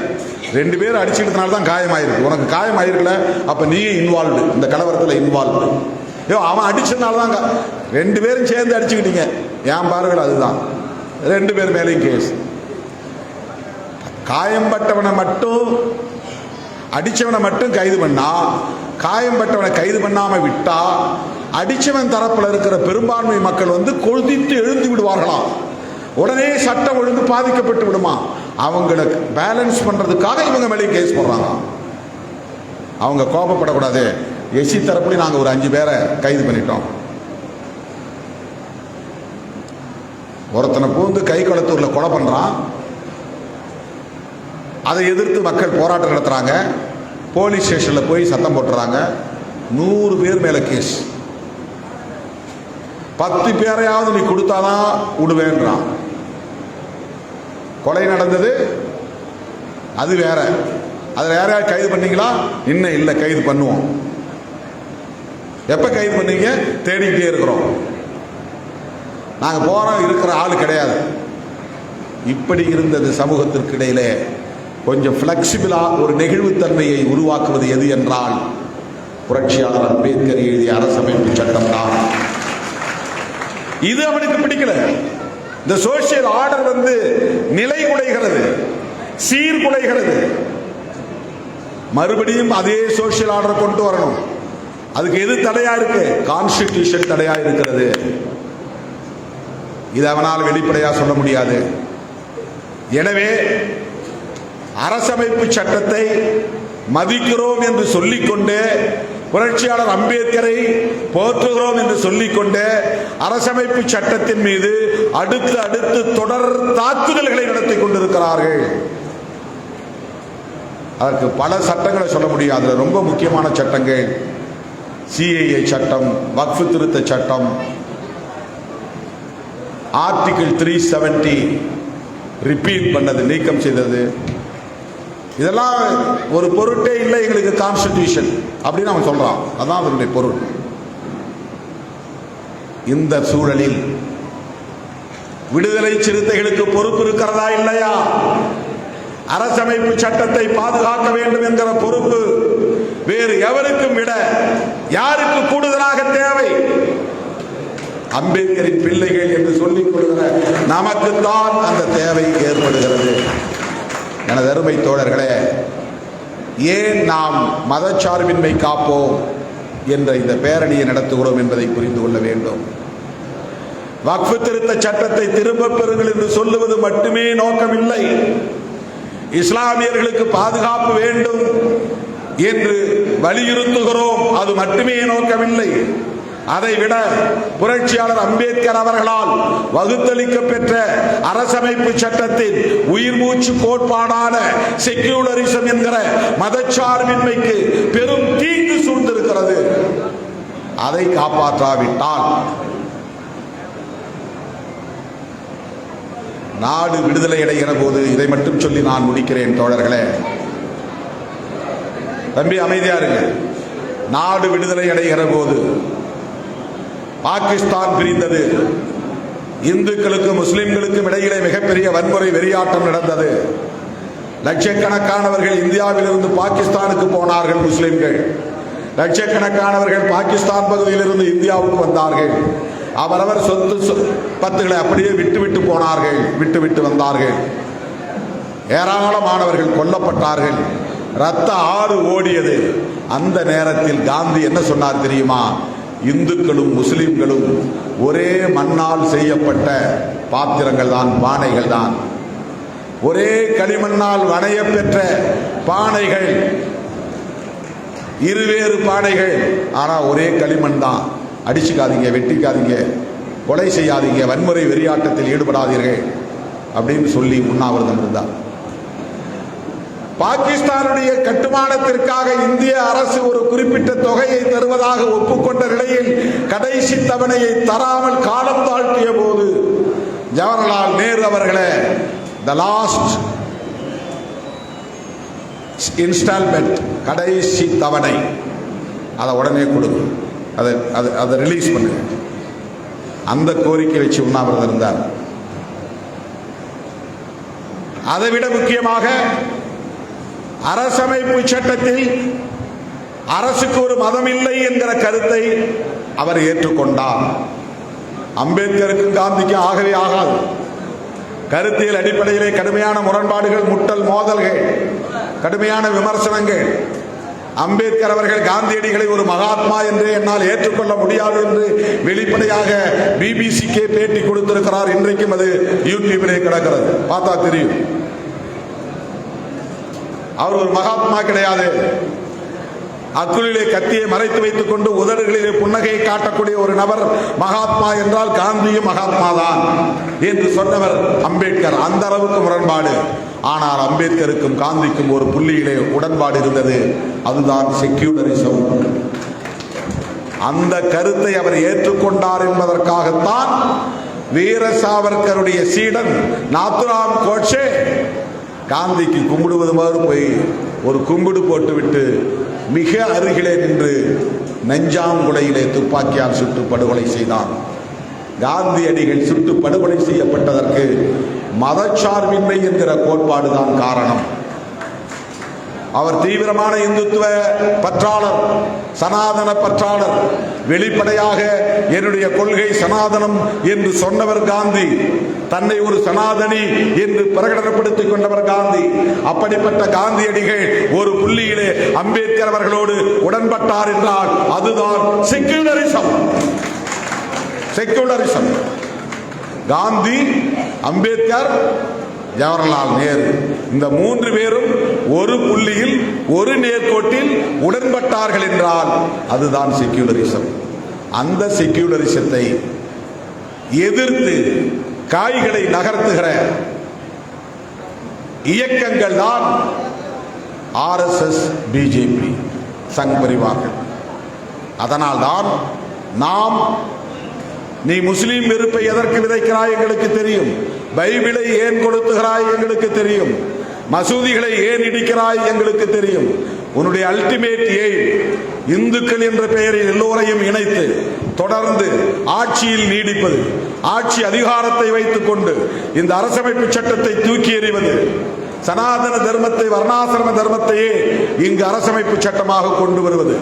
2 பேர் அடிச்சுக்கிட்டனால தான் காயமாயிருக்கு. உனக்கு காயமாயிருக்கல, அப்ப நீ இன்வால்வ்டு, இந்த கலவரத்தில் இன்வால்வ்டு. அவன் அடிச்சதுனால தான் 2 பேரும் சேர்ந்து அடிச்சுக்கிட்டீங்க. என் பாருங்கள், அதுதான் 2 பேர் மேலேயும் கேஸ். காயம்பட்டவனை மட்டும், அடிச்சவனை மட்டும் கைது பண்ணா, காயம்பட்டவனை கைது பண்ணாம விட்டா அடிச்சவன் தரப்புல இருக்கிற பெரும்பான்மை மக்கள் கொதித்து எழுந்து விடுவார்களாம். உடனே சட்டம் ஒழுங்கு பாதிக்கப்பட்டு விடுமா. அவங்களுக்கு பேலன்ஸ் பண்றதுக்காக இவங்க மேலே கேஸ் போடுறாங்க. அவங்க கோபப்படக்கூடாது. எஸ்சி தரப்புல நாங்க ஒரு 5 பேரை கைது பண்ணிட்டோம். ஒருத்தனை பூந்து கை களத்தூர்ல கொலை பண்றான், அதை எதிர்த்து மக்கள் போராட்டம் நடத்துறாங்க. போலீஸ் ஸ்டேஷன்ல போய் சத்தம் போட்டுறாங்க. 100 பேர் மேல கேஸ். 10 பேரையாவது நீ கொடுத்தாதான் விடுவேன்றான். கொலை நடந்தது அது வேற. அதுல யாரையாவது கைது பண்ணீங்களா? இன்னும் இல்லை, கைது பண்ணுவோம். எப்ப கைது பண்ணீங்க? தேடிக்கிட்டே இருக்கிறோம். நாங்க போறோம், இருக்கிற ஆள் கிடையாது. இப்படி இருந்தது சமூகத்திற்கு இடையிலே கொஞ்சம் பிளெக்சிபிளா ஒரு நெகிழ்வுத்தன்மையை உருவாக்குவது எது என்றால் புரட்சியாளர் அம்பேத்கர் எழுதிய அரசமைப்பு சட்டம் தான். இது அவனுக்கு பிடிக்கல. இந்த சோசியல் ஆர்டர் நிலை குலைகிறது, சீர்குலைகிறது. மறுபடியும் அதே சோசியல் ஆர்டர் கொண்டு வரணும். அதுக்கு எது தடையா இருக்கு? கான்ஸ்டிடியூஷன் தடையா இருக்கிறது. இது அவனால் வெளிப்படையா சொல்ல முடியாது. எனவே அரசமைப்பு சட்டத்தை மதிக்கிறோம் என்று சொல்லிக்கொண்டு, புரட்சியாளர் அம்பேத்கரை போற்றுகிறோம் என்று சொல்லிக்கொண்டு அரசமைப்பு சட்டத்தின் மீது அடுத்து தொடர் தாக்குதல்களை நடத்தி கொண்டிருக்கிறார்கள். அதற்கு பல சட்டங்களை சொல்ல முடியும். அதுல ரொம்ப முக்கியமான சட்டங்கள் சிஏஏ சட்டம், வக்ஃப் திருத்த சட்டம், ஆர்டிகிள் 370 ரிப்பீட் பண்ணது, நீக்கம் செய்தது. இதெல்லாம் ஒரு பொருட்டே இல்லை எங்களுக்கு கான்ஸ்டிடியூஷன் அப்படின்னு அவன் சொல்றான். அதான் அதனுடைய பொருள். இந்த சூழலில் விடுதலை சிறுத்தைகளுக்கு பொறுப்பு இருக்கிறதா இல்லையா? அரசமைப்பு சட்டத்தை பாதுகாக்க வேண்டும் என்கிற பொறுப்பு வேறு எவருக்கும் விட யாருக்கு கூடுதலாக தேவை? அம்பேத்கரின் பிள்ளைகள் என்று சொல்லிக் கொள்கிற நமக்குத்தான் அந்த தேவை ஏற்படுகிறது. எனது அருமை தோழர்களே, ஏன் நாம் மதச்சார்பின்மை காப்போம் என்ற இந்த பேரணியை நடத்துகிறோம் என்பதை புரிந்து கொள்ள வேண்டும். வக்ஃப் திருத்த சட்டத்தை திரும்ப பெறுங்கள் என்று சொல்லுவது மட்டுமே நோக்கமில்லை. இஸ்லாமியர்களுக்கு பாதுகாப்பு வேண்டும் என்று வலியுறுத்துகிறோம், அது மட்டுமே நோக்கமில்லை. அதைவிட புரட்சியாளர் அம்பேத்கர் அவர்களால் வகுத்தளிக்க பெற்ற அரசமைப்பு சட்டத்தின் உயிர் மூச்சு கோட்பாடான செக்யூலரிசம் என்கிற மதச்சார்பின்மைக்கு பெரும் தீங்கு சூழ்ந்திருக்கிறது. அதை காப்பாற்றாவிட்டால் நாடு விடுதலை அடைகிற போது, இதை மட்டும் சொல்லி நான் முடிக்கிறேன் தோழர்களே, தம்பி அமைதியா இருங்க. நாடு விடுதலை அடைகிற போது பாகிஸ்தான் பிரிந்தது. இந்துக்களுக்கும் முஸ்லிம்களுக்கும் இடையிலே மிகப்பெரிய வன்முறை வெறியாட்டம் நடந்தது. லட்சக்கணக்கானவர்கள் இந்தியாவிலிருந்து பாகிஸ்தானுக்கு போனார்கள். முஸ்லிம்கள் லட்சக்கணக்கானவர்கள் பாகிஸ்தான் பகுதியிலிருந்து இந்தியாவுக்கு வந்தார்கள். அவரவர் சொத்து பத்துகளை அப்படியே விட்டு போனார்கள், விட்டு வந்தார்கள். ஏராளமானவர்கள் கொல்லப்பட்டார்கள், ரத்த ஆறு ஓடியது. அந்த நேரத்தில் காந்தி என்ன சொன்னார் தெரியுமா? இந்துக்களும் முஸ்லிம்களும் ஒரே மண்ணால் செய்யப்பட்ட பாத்திரங்கள் தான், பானைகள் தான். ஒரே களிமண்ணால் வணைய பெற்ற பானைகள், இருவேறு பானைகள், ஆனா ஒரே களிமண் தான். அடிச்சுக்காதீங்க, வெட்டிக்காதீங்க, கொலை செய்யாதீங்க, வன்முறை வெறியாட்டத்தில் ஈடுபடாதீர்கள் அப்படின்னு சொல்லி உண்ணாவிரதம் இருந்தார். பாகிஸ்தானுடைய கட்டுமானத்திற்காக இந்திய அரசு ஒரு குறிப்பிட்ட தொகையை தருவதாக ஒப்புக்கொண்ட நிலையில் கடைசி தவணையை தராமல் காலம் தாழ்த்திய போது ஜவஹர்லால் நேரு அவர்களே, த லாஸ்ட் இன்ஸ்டால்மெண்ட், கடைசி தவணை, அதை உடனே கொடுங்க, அதை ரிலீஸ் பண்ணுங்க, அந்த கோரிக்கை வச்சு உண்ணாவிரதம் இருந்தார். அதைவிட முக்கியமாக அரசமைப்பு சட்டத்தில் அரசுக்கு ஒரு மதம் இல்லை என்கிற கருத்தை அவர் ஏற்றுக்கொண்டார். அம்பேத்கருக்கும் காந்திக்கும் ஆகவே ஆகாது. கருத்தியல் அடிப்படையிலே கடுமையான முரண்பாடுகள், முட்டல் மோதல்கள், கடுமையான விமர்சனங்கள். அம்பேத்கர் அவர்கள் காந்தியடிகளை ஒரு மகாத்மா என்று என்னால் ஏற்றுக்கொள்ள முடியாது என்று வெளிப்படையாக பிபிசிக்கே பேட்டி கொடுத்திருக்கிறார். இன்றைக்கும் அது யூடியூபிலே கிடக்கிறது, பார்த்தா தெரியும். அவர் ஒரு மகாத்மா கிடையாது. அக்குளிலே கத்தியை மறைத்து வைத்துக் கொண்டு உதடுகளிலே புன்னகையை காட்டக்கூடிய ஒரு நபர் மகாத்மா என்றால் காந்தியும் மகாத்மா தான் என்று சொன்னவர் அம்பேத்கர். அந்த அளவுக்கு முரண்பாடு. ஆனால் அம்பேத்கருக்கும் காந்திக்கும் ஒரு புள்ளியிலே உடன்பாடு இருந்தது, அதுதான் செக்யூலரிசம். அந்த கருத்தை அவர் ஏற்றுக்கொண்டார் என்பதற்காகத்தான் வீர சாவர்கருடைய சீடன் நாத்துராம் கோட்சே காந்திக்கு கும்பிடுவது மாதிரி போய் ஒரு கும்பிடு போட்டுவிட்டு மிக அருகிலே நின்று நஞ்சாங்குடையிலே துப்பாக்கியால் சுட்டு படுகொலை செய்தான். காந்தியடிகள் சுட்டு படுகொலை செய்யப்பட்டதற்கு மதச்சார்பின்மை என்கிற கோட்பாடுதான் காரணம். அவர் தீவிரமான இந்துத்துவ பற்றாளர், சனாதன பற்றாளர். வெளிப்படையாக என்னுடைய கொள்கை சனாதனம் என்று சொன்னவர் காந்தி. தன்னை ஒரு சனாதனி என்று பிரகடனப்படுத்திக் கொண்டவர் காந்தி. அப்படிப்பட்ட காந்தியடிகள் ஒரு புள்ளியிலே அம்பேத்கர் அவர்களோடு உடன்பட்டார் என்றால் அதுதான் செக்யூலரிசம். செக்யூலரிசம். காந்தி, அம்பேத்கர், ஜவஹர்லால் நேரு, இந்த மூன்று பேரும் ஒரு புள்ளியில் ஒரு நேர்கோட்டில் உடன்பட்டார்கள் என்றால் அதுதான் செக்யூலரிசம். அந்த செக்யூலரிசத்தை எதிர்த்து காய்களை நகர்த்துகிற இயக்கங்கள் தான் ஆர்எஸ்எஸ், பிஜேபி, சங் பரிவார்கள். அதனால்தான் நாம், நீ முஸ்லீம் வெறுப்பை எதற்கு விதைக்கிறாய் எங்களுக்கு தெரியும், பைபிளை ஏன் கொளுத்துகிறாய் எங்களுக்கு தெரியும், மசூதிகளை ஏன் இடிக்கிறாய் எங்களுக்கு தெரியும். உன்னுடைய அல்டிமேட் எய்ம் இந்துக்கள் என்ற பெயரில் எல்லோரையும் இணைத்து தொடர்ந்து ஆட்சியில் நீடிப்பது, ஆட்சி அதிகாரத்தை வைத்துக் கொண்டு இந்த அரசமைப்பு சட்டத்தை தூக்கி எறிவது, சனாதன தர்மத்தை, வர்ணாசிரம தர்மத்தையே இங்கு அரசமைப்பு சட்டமாக கொண்டு வருவது,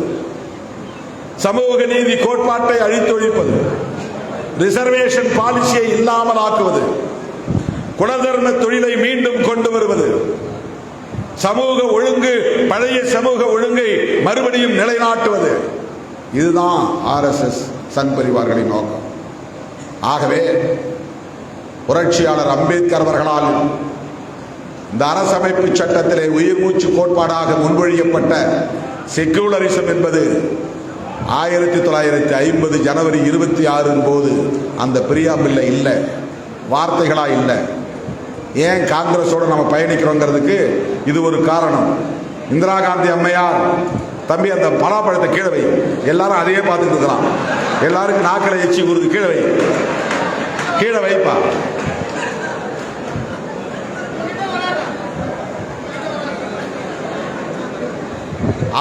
சமூக நீதி கோட்பாட்டை அழித்தொழிப்பது, ரிசர்வேஷன் பாலிசியை இல்லாமல் ஆக்குவது, குலதர்ம தொழிலை மீண்டும் கொண்டு வருவது, சமூக ஒழுங்கு, பழைய சமூக ஒழுங்கை மறுபடியும் நிலைநாட்டுவது, இதுதான் ஆர்எஸ்எஸ் சங் பரிவார்களின் நோக்கம். ஆகவே புரட்சியாளர் அம்பேத்கர் அவர்களால் இந்த அரசமைப்பு சட்டத்திலே உயிர் மூச்சு கோட்பாடாக முன்மொழியப்பட்ட செக்யூலரிசம் என்பது 1950 ஜனவரி 26 போது அந்த பிரியாம்பில்ல இல்லை, வார்த்தைகளா இல்லை. ஏன் காங்கிரஸோட நம்ம பயணிக்கிறோங்கிறதுக்கு இது ஒரு காரணம். இந்திரா காந்தி அம்மையார், தம்பி அந்த பலாப்பழத்தை கீழே வை, எல்லாரும் அதையே பார்த்துட்டு இருக்கிறான், எல்லாருக்கும் நாக்களை எச்சி கொடுத்து கீழே வை, கீழே வைப்பா.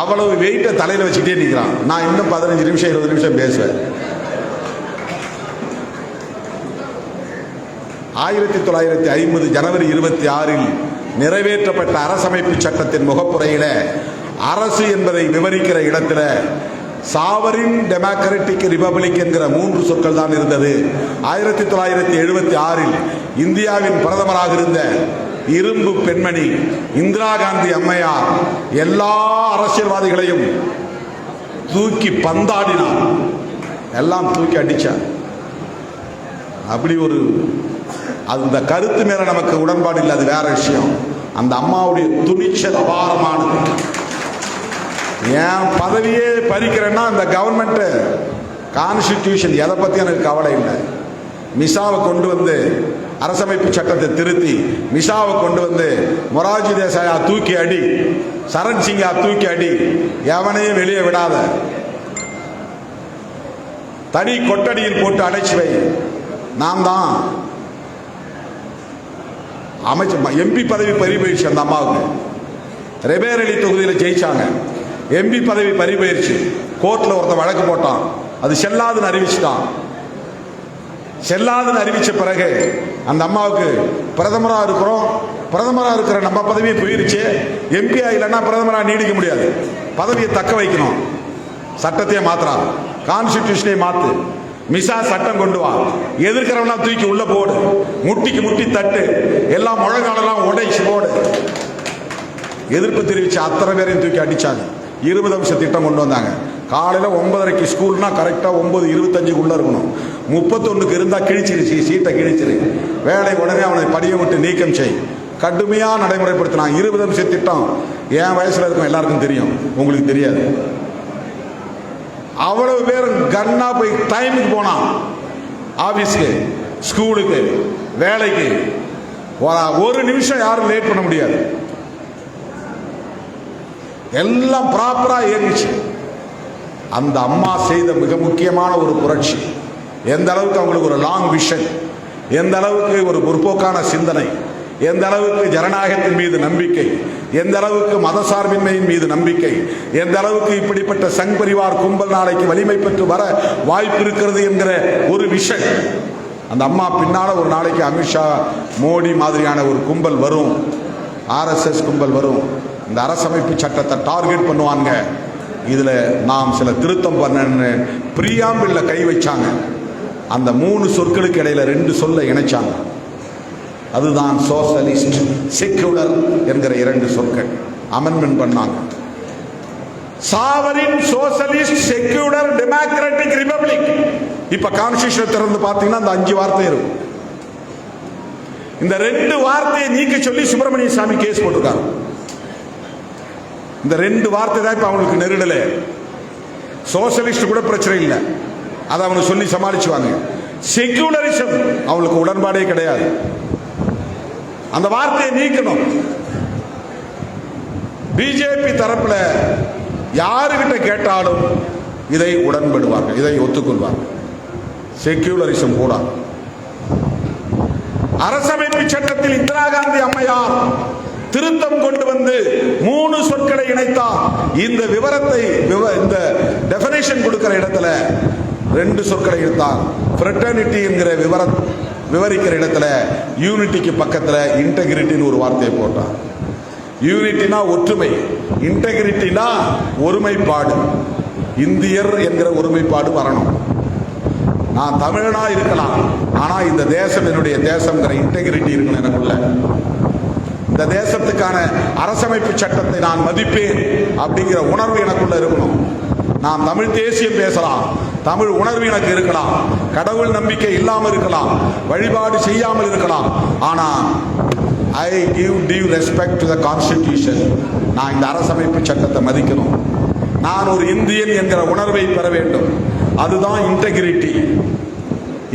அவ்வளவு வெயிட்ட தலையில வச்சுட்டே நிற்கிறான். நான் இன்னும் 15 நிமிஷம் 20 நிமிஷம் பேசுவேன். 1950 ஜனவரி 26 நிறைவேற்றப்பட்ட அரசமைப்பு சட்டத்தின் முகப்புரையில அரசு என்பதை விவரிக்கிற இடத்துல சாவரின் டெமோக்ராட்டிக் ரிபப்ளிக் என்கிற 3 சொற்கள் தான் இருந்தது. 1976 இந்தியாவின் பிரதமராக இருந்த இரும்பு பெண்மணி இந்திரா காந்தி அம்மையார் எல்லா அரசியல்வாதிகளையும் தூக்கி பந்தாடினார், எல்லாம் தூக்கி அடிச்சார். அப்படி ஒரு அந்த கருத்து மேல நமக்கு உடன்பாடு இல்லை, அது வேற விஷயம். அந்த அம்மாவுடைய துணிச்சல் அபாரமானது. என் பதவியே பறிக்கிறேன்னா அந்த கவர்மெண்ட் கான்ஸ்டிடியூஷன் எதை பத்தி எனக்கு கவலை இல்லை. மிசாவை கொண்டு வந்து அரசமைப்பு சட்டத்தை திருத்தி மிசாவை கொண்டு வந்து மொரார்ஜி தேசாயா தூக்கி அடி, சரண் சிங்கா தூக்கி அடி, எவனையும் வெளியே விடாத, தனி கொட்டடியில் போட்டு அடைச்சி வை. நான் தான் அமைச்சர் எம்பி பதவி பறிபோயிடுச்சு. அந்த அம்மாவுக்கு ரெபேரலி தொகுதியில் ஜெயிச்சாங்க, எம்பி பதவி பறிபோயிடுச்சு. கோர்ட்ல ஒருத்தன் வழக்கு போட்டான், அது செல்லாதுன்னு அறிவிச்சுட்டான். செல்லாதுன்னு அறிவிச்ச பிறகு அந்த அம்மாவுக்கு பிரதமராக இருக்கிறோம், பிரதமராக இருக்கிற நம்ம பதவியை போயிருச்சு, எம்பியா இல்லைன்னா பிரதமராக நீடிக்க முடியாது, பதவியை தக்க வைக்கணும், சட்டத்தையே மாத்துறான், கான்ஸ்டிடியூஷனை மாத்து, மிசா சட்டம் கொண்டு வா, எதிர்க்கிறவனா தூக்கி உள்ள போடு, முட்டிக்கு முட்டி தட்டு, எல்லாம் முழங்காலெல்லாம் உடைச்சு போடு. எதிர்ப்பு தெரிவிச்சு அத்தனை பேரையும் தூக்கி அடிச்சாங்க. 20 அம்ச திட்டம் கொண்டு வந்தாங்க. காலையில் 9:30 ஸ்கூல்னா கரெக்டாக 9:25 இருக்கணும். 31 இருந்தா கிழிச்சிருச்சு, சீட்டை கிழிச்சிரு, வேலை உடனே அவனை படிய விட்டு நீக்கம் செய். கடுமையா நடைமுறைப்படுத்தினாங்க. 20 அம்ச திட்டம் என் வயசுல இருக்கும் எல்லாருக்கும் தெரியும், உங்களுக்கு தெரியாது. அவ்வளவு பேர் கன்னா போய் டைமுக்கு போனான், ஆபீஸ்க்கு, ஸ்கூலுக்கு, வேலைக்கு. ஒரு நிமிஷம் யாரும் லேட் பண்ண முடியாது, எல்லாம் ப்ராப்பரா ஏறிச்சு. அந்த அம்மா செய்த மிக முக்கியமான ஒரு புரட்சி. எந்த அளவுக்கு அவங்களுக்கு ஒரு லாங் விஷன், எந்த அளவுக்கு ஒரு முற்போக்கான சிந்தனை, எந்த அளவுக்கு ஜனநாயகத்தின் மீது நம்பிக்கை, எந்த அளவுக்கு மதசார்பின்மையின் மீது நம்பிக்கை, எந்த அளவுக்கு இப்படிப்பட்ட சங் பரிவார் கும்பல் நாளைக்கு வலிமை பெற்று வர வாய்ப்பு இருக்கிறது என்கிற ஒரு விஷன். அந்த அம்மா பின்னால ஒரு நாளைக்கு அமித்ஷா, மோடி மாதிரியான ஒரு கும்பல் வரும், RSS கும்பல் வரும், இந்த அரசமைப்பு சட்டத்தை டார்கெட் பண்ணுவாங்க, இதுல நாம் சில திருத்தம் பண்ணு பிரியாம்பிள்ல கை வச்சாங்க. அந்த 3 சொற்களுக்கு இடையில 2 சொல்ல இணைச்சாங்க. அதுதான் சோசலிஸ்ட், செக்குலர் என்கிற 2 சொற்கள் அமெண்ட்மெண்ட் பண்ணாங்க. Sovereign socialist, secular, democratic republic. இப்ப கான்ஸ்டிடியூஷன் திறந்து பார்த்தீங்கன்னா அந்த 5 வார்த்தை இருக்கும். இந்த 2 வார்த்தையை நீக்க சொல்லி சுப்பிரமணிய சாமி கேஸ் போட்டிருக்காங்க. இந்த 2 வார்த்தை தான் இப்ப அவங்களுக்கு நெருடல. சோசலிஸ்ட் கூட பிரச்சனை இல்லை, அதை அவங்க சொல்லி சமாளிச்சுவாங்க. செக்குலரிசம் அவங்களுக்கு உடன்பாடே கிடையாது, அந்த வார்த்தையை நீக்கணும். பிஜேபி தரப்புல யாருகிட்ட கேட்டாலும் இதை உடன்படுவார்கள், இதை ஒத்துக்கொள்வார்கள். செக்குலரிசம் கூட அரசமைப்பு சட்டத்தில் இந்திரா காந்தி அம்மையார் திருத்தம் கொண்டு வந்து 3 சொற்களை இணைத்தார். இந்த விவரத்தை, இந்த டெஃபினேஷன் கொடுக்கிற இடத்துல 2 சொற்களை இணைத்தார். ஃப்ரெட்டர்னிட்டி என்கிற விவரிக்கிற இடத்துல யூனிட்டிக்கு பக்கத்துல இன்டெகிரிட்டின்னு ஒரு வார்த்தையை போட்டார். யூனிட்டினா ஒற்றுமை, இன்டெகிரிட்டினா ஒருமைப்பாடு. இந்தியர் என்கிற ஒருமைப்பாடு வரணும். நான் தமிழனா இருக்கலாம், ஆனா இந்த தேசம் என்னுடைய தேசம்ங்கிற இன்டெகிரிட்டி இருக்கணும் எனக்குள்ள. இந்த தேசத்துக்கான அரசமைப்பு சட்டத்தை நான் மதிப்பேன் அப்படிங்கிற உணர்வு எனக்குள்ள இருக்கணும். நான் தமிழ் தேசியம் பேசலாம், தமிழ் உணர்வு எனக்கு இருக்கலாம், கடவுள் நம்பிக்கை இல்லாமல் இருக்கலாம், வழிபாடு செய்யாமல் இருக்கலாம், ஆனா I give due respect to the constitution. நான் இந்த அரசமைப்பு சட்டத்தை மதிக்கணும். நான் ஒரு இந்தியன் என்கிற உணர்வை பெற வேண்டும். அதுதான் இன்டெகிரிட்டி.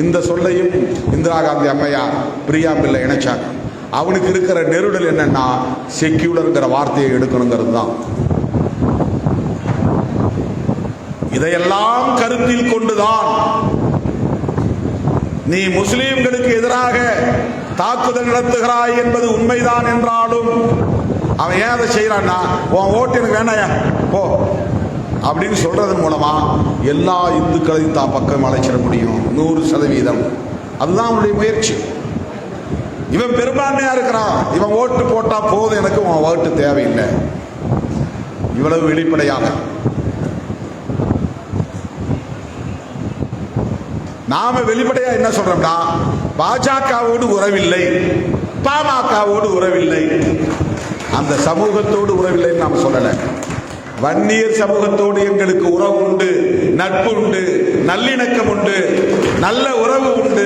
இந்த சொல்லையும் இந்திரா காந்தி அம்மையார் பிரியாம்பிள்ளை இணைச்சாங்க. அவனுக்கு இருக்கிற நெருடல் என்னன்னா செக்யூலர்ங்கிற வார்த்தையை எடுக்கணுங்கிறது தான். இதையெல்லாம் கருத்தில் கொண்டுதான் நீ முஸ்லிம்களுக்கு எதிராக தாக்குதல் நடத்துகிறாய் என்பது உண்மைதான் என்றாலும் அவன் ஏன் அதை செய்யறான்னா, உன் ஓட்டு எனக்கு வேண்டாயா போ அப்படின்னு சொல்றதன் மூலமா எல்லா இந்துக்களையும் தான் பக்கம் அழைச்சிட முடியும் 100%. அதுதான் அவனுடைய முயற்சி. இவன் பெரும்பான்மையா இருக்கிறான், இவன் ஓட்டு போட்டா போதும், எனக்கு உன் ஓட்டு தேவையில்லை. இவ்வளவு வெளிப்படையாக நாம வெளிப்படையா என்ன சொல்றோம்னா, பாஜகவோடு உறவில்லை, பாமகவோடு உறவில்லை, அந்த சமூகத்தோடு உறவில்லைன்னு நாம் சொல்லல. வன்னியர் சமூகத்தோடு எங்களுக்கு உறவு உண்டு, நட்பு உண்டு, நல்லிணக்கம் உண்டு, நல்ல உறவு உண்டு.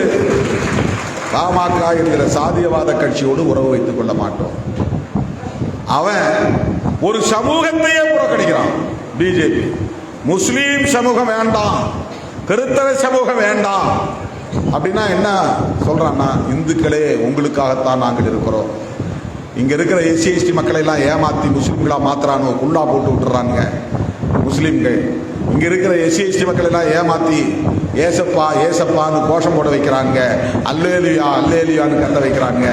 பாமக என்கிற சாதியவாத கட்சியோடு உறவு வைத்துக் கொள்ள மாட்டோம். அவன் ஒரு சமூகத்தையே புறக்கணிக்கிறான். பிஜேபி முஸ்லீம் சமூகம் வேண்டாம், கிறிஸ்தவ சமூகம் வேண்டாம் அப்படின்னா என்ன சொல்றான்னா, இந்துக்களே உங்களுக்காகத்தான் நாங்கள் இருக்கிறோம். இங்க இருக்கிற எஸ்சி எஸ்டி மக்களை எல்லாம் ஏமாத்தி முஸ்லீம்களா மாத்துறானோ, குல்லா போட்டு விட்டுறாங்க முஸ்லீம்கள். இங்க இருக்கிற எஸ்சி எஸ்டி மக்களை எல்லாம் ஏமாத்தி ஏசப்பா ஏசப்பான்னு கோஷம் போட வைக்கிறாங்க, அல்லேலியா அல்லேலியான்னு கத்த வைக்கிறாங்க.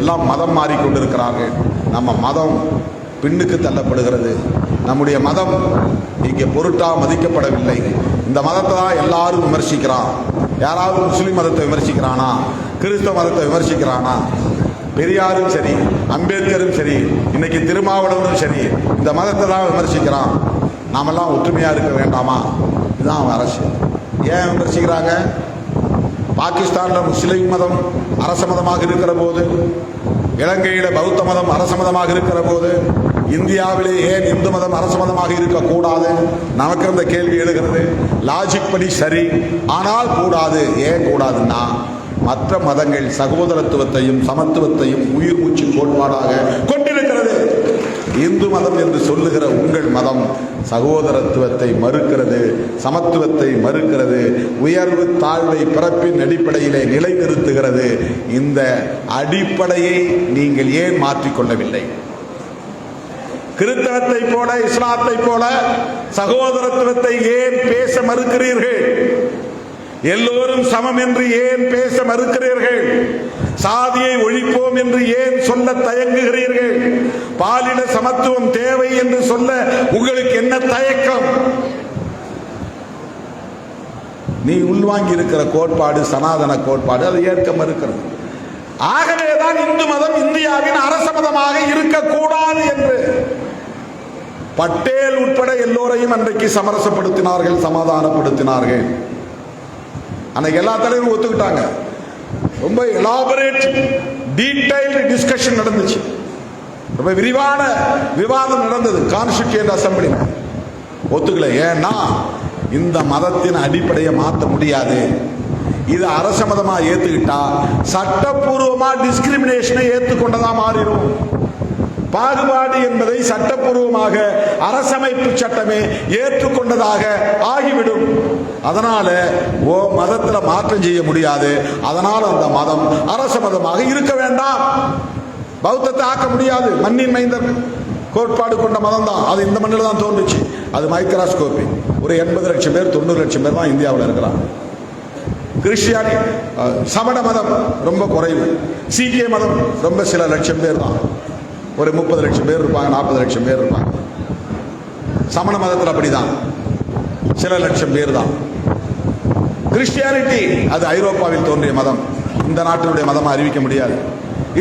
எல்லாம் மதம் மாறிக்கொண்டிருக்கிறார்கள். நம்ம மதம் பின்னுக்கு தள்ளப்படுகிறது. நம்முடைய மதம் இங்கே பொருட்டா மதிக்கப்படவில்லை. இந்த மதத்தை தான் எல்லாரும் விமர்சிக்கிறான். யாராவது முஸ்லீம் மதத்தை விமர்சிக்கிறானா, கிறிஸ்தவ மதத்தை விமர்சிக்கிறானா? பெரியாரும் சரி, அம்பேத்கரும் சரி, இன்னைக்கு திருமாவளவனும் சரி, இந்த மதத்தை தான் விமர்சிக்கிறான். நாமெல்லாம் ஒற்றுமையா இருக்க வேண்டாமா? இதுதான் அரசியல். ஏன் விமர்சிக்கிறாங்க? பாகிஸ்தான்ல முஸ்லிம் மதம் அரச மதமாக இருக்கிற போது, இலங்கையில பௌத்த மதம் அரச மதமாக இருக்கிற போது, இந்தியாவிலே ஏன் இந்து மதம் அரச மதமாக இருக்கக்கூடாது? நமக்கு இந்த கேள்வி எழுகிறது. லாஜிக் படி சரி, ஆனால் கூடாது. ஏன் கூடாதுன்னா, மற்ற மதங்கள் சகோதரத்துவத்தையும் சமத்துவத்தையும் உயிர் மூச்சு கோட்பாடாக கொண்டிருக்கிறது. இந்து மதம் என்று சொல்லுகிற உங்கள் மதம் சகோதரத்துவத்தை மறுக்கிறது, சமத்துவத்தை மறுக்கிறது, உயர்வு தாழ்வை பிறப்பின் அடிப்படையிலே நிலைநிறுத்துகிறது. இந்த அடிப்படையை நீங்கள் ஏன் மாற்றிக்கொள்ளவில்லை? கிறிஸ்தவத்தை போல இஸ்லாத்தை போல சகோதரத்துவத்தை ஏன் பேச மறுக்கிறீர்கள்? எல்லோரும் சமம் என்று ஏன் பேச மறுக்கிறீர்கள்? சாதியை ஒழிப்போம் என்று ஏன் சொல்ல தயங்குகிறீர்கள்? பாலின சமத்துவம் தேவை என்று சொல்ல உங்களுக்கு என்ன தயக்கம்? நீ உள்வாங்கி இருக்கிற கோட்பாடு சனாதன கோட்பாடு, அதை ஏற்க மறுக்கிறது. ஆகவேதான் இந்து மதம் இந்தியாவின் அரச மதமாக இருக்கக்கூடாது என்று பட்டேல் உட்பட எல்லோரையும் அன்றைக்கு சமரசப்படுத்தினார்கள், சமாதானப்படுத்தினார்கள். அன்னைக்கு எல்லா தலைவரும் ஒத்துக்கிட்டாங்க. ரொம்ப எலாபரேட் டீடைல்டு டிஸ்கஷன் நடந்துச்சு. ரொம்ப விரிவான விவாதம் நடந்தது. கான்ஸ்டிடியூயன்ட் அசெம்பிளி ஒத்துக்கல. ஏன்னா இந்த மதத்தின் அடிப்படையை மாற்ற முடியாது. இது அரச மதமா ஏத்துக்கிட்டா சட்டப்பூர்வமா டிஸ்கிரிமினேஷனை ஏத்துக்கொண்டதா மாறிடும். பாகுபாடு என்பதை சட்டப்பூர்வமாக அரசமைப்பு சட்டமே ஏற்றுக்கொண்டதாக ஆகிவிடும். அதனால மதத்துல மாற்றம் செய்ய முடியாது. அதனால அந்த மதம் அரச மதமாக இருக்க வேண்டாம். பௌத்தத்தை ஆக்க முடியாது. மண்ணின் மைந்தர் கோட்பாடு கொண்ட மதம் தான். அது இந்த மண்ணில் தான் தோன்றுச்சு. அது மைக்ரோஸ்கோபி. ஒரு 80 லட்சம் பேர் 90 லட்சம் பேர் தான் இந்தியாவில் இருக்கிறாங்க. கிறிஸ்டியானி சமண மதம் ரொம்ப குறைவு. சீக்கிய மதம் ரொம்ப சில லட்சம் பேர் தான். ஒரு 30 லட்சம் பேர் இருப்பாங்க, 40 லட்சம் பேர் இருப்பாங்க. சமண மதத்தில் அப்படிதான், சில லட்சம் பேர் தான். கிறிஸ்டியானிட்டி அது ஐரோப்பாவில் தோன்றிய மதம், இந்த நாட்டினுடைய மதமா அறிவிக்க முடியாது.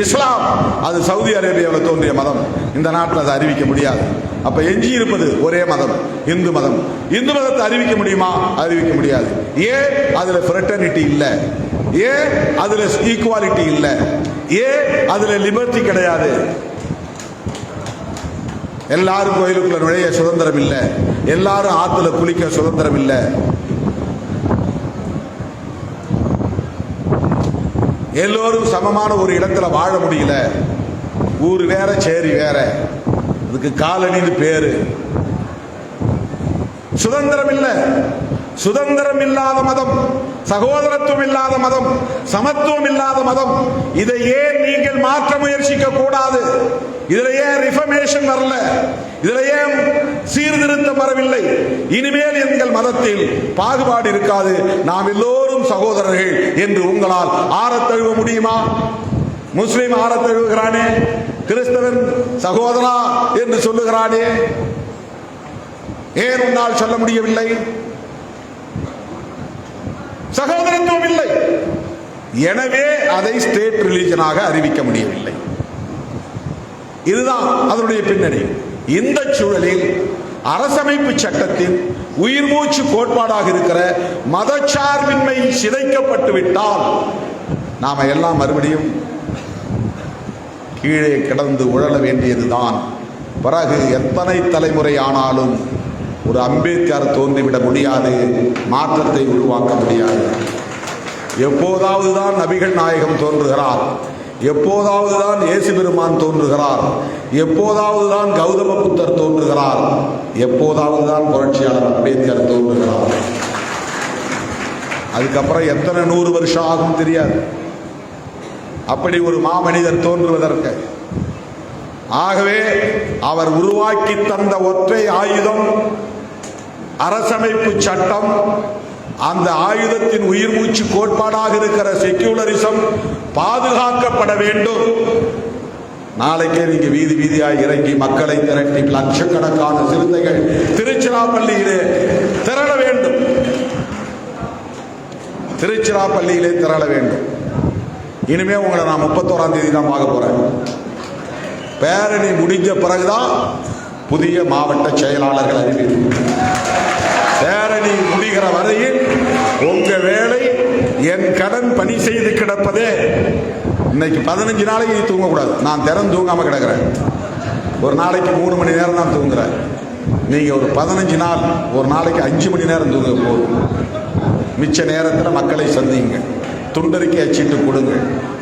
இஸ்லாம் அது சவுதி அரேபியாவில் தோன்றிய மதம், இந்த நாட்டில் அதை அறிவிக்க முடியாது. அப்ப எஞ்சி இருப்பது ஒரே மதம், இந்து மதம். இந்து மதத்தை அறிவிக்க முடியுமா? அறிவிக்க முடியாது. ஏன்? அதுல ஃப்ரெட்டர்னிட்டி இல்ல. ஏன்? அதுல ஈக்குவாலிட்டி இல்ல. ஏன்? அதுல லிபர்ட்டி கிடையாது. எல்லாரும் கோயிலுக்குள்ள நுழைய சுதந்திரம் இல்லை, எல்லாரும் ஆத்துல குளிக்க சுதந்திரம் இல்லை. எல்லோரும் சமமான ஒரு இடத்துல வாழ முடியல. ஊர் வேற சேரி வேற, அதுக்கு காலனின்னு பேரு. சுதந்திரம் இல்லை. சுதந்திரம் இல்லாத மதம், சகோதரத்துவம் இல்லாத மதம், சமத்துவம் இல்லாத மதம். இதை ஏன் நீங்கள் மாற்ற முயற்சிக்க கூடாது? இதுல ஏன் ரிஃபர்மேஷன் வரல? இதுல ஏன் சீர்திருத்தம் வரவில்லை? இனிமேல் எங்கள் மதத்தில் பாகுபாடு இருக்காது, நாம் எல்லோரும் சகோதரர்கள் என்று உங்களால் ஆறத் தழுவ முடியுமா? முஸ்லிம் ஆறத் தழுவுகிறானே, கிறிஸ்தவன் சகோதரா என்று சொல்லுகிறானே, ஏன் உன்னால் சொல்ல முடியவில்லை? சகோதரத்துவம் இல்லை. எனவே அதை ஸ்டேட் ரிலீஜனாக அறிவிக்க முடியவில்லை. இதுதான் அதனுடைய பின்னணி. இந்த சூழலில் அரசமைப்பு சட்டத்தின் உயிர் மூச்சு கோட்பாடாக இருக்கிற மதச்சார்பின்மை சிதைக்கப்பட்டு விட்டால் நாம எல்லாம் மறுபடியும் கீழே கிடந்து உழல வேண்டியதுதான். பிறகு எத்தனை தலைமுறை ஆனாலும் ஒரு அம்பேத்கர் தோன்றிவிட முடியாது, மாற்றத்தை உருவாக்க முடியாது. எப்போதாவது தான் நபிகள் நாயகம் தோன்றுகிறார், எப்போதாவது தான் இயேசு பெருமான் தோன்றுகிறார், எப்போதாவது தான் கௌதம புத்தர் தோன்றுகிறார், எப்போதாவது தான் புரட்சியாளர் அம்பேத்கர் தோன்றுகிறார். அதுக்கப்புறம் எத்தனை 100 வருஷம் ஆகும் தெரியாது அப்படி ஒரு மாமனிதர் தோன்றுவதற்கு. ஆகவே அவர் உருவாக்கி தந்த ஒற்றை ஆயுதம் அரசமைப்பு சட்டம். அந்த ஆயுதத்தின் உயிர் மூச்சு கோட்பாடாக இருக்கிற செக்யூலரிசம் பாதுகாக்கப்பட வேண்டும். நாளைக்கே நீங்க வீதி வீதியாக இறங்கி மக்களை திரட்டி லட்சக்கணக்கான சிறுத்தைகள் திருச்சிராப்பள்ளியிலே திரள வேண்டும், திருச்சிராப்பள்ளியிலே திரள வேண்டும். இனிமே உங்களை நான் 31ஆம் தேதி தான் பார்க்க போறேன். பேரணி முடிஞ்ச பிறகுதான் புதிய மாவட்ட செயலாளர்கள் அறிவிப்பு. பேரணி முடிகிற வரையில் உங்க வேலை என் கடன் பணி செய்து கிடப்பதே. இன்னைக்கு 15 நாளைக்கு நீ தூங்கக்கூடாது. நான் திறன் தூங்காம கிடக்கிறேன். ஒரு நாளைக்கு 3 மணி நேரம் தான் தூங்குறேன். நீங்க ஒரு 15 நாள் ஒரு நாளைக்கு 5 மணி நேரம் தூங்க போதும். மிச்ச நேரத்தில் மக்களை சந்திங்க, துண்டறிக்கை அச்சிட்டு கொடுங்க,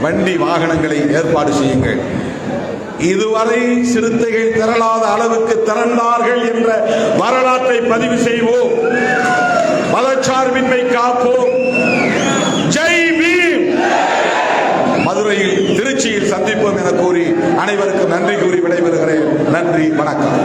வண்டி வாகனங்களை ஏற்பாடு செய்யுங்கள். இதுவரை சிறுத்தைகள் திரளாத அளவுக்கு திரண்டார்கள் என்ற வரலாற்றை பதிவு செய்வோம். மதச்சார்பின்மை காப்போம். ஜெய் பீம். மதுரையில் திருச்சியில் சந்திப்போம் என கூறி அனைவருக்கும் நன்றி கூறி விடைபெறுகிறேன். நன்றி, வணக்கம்.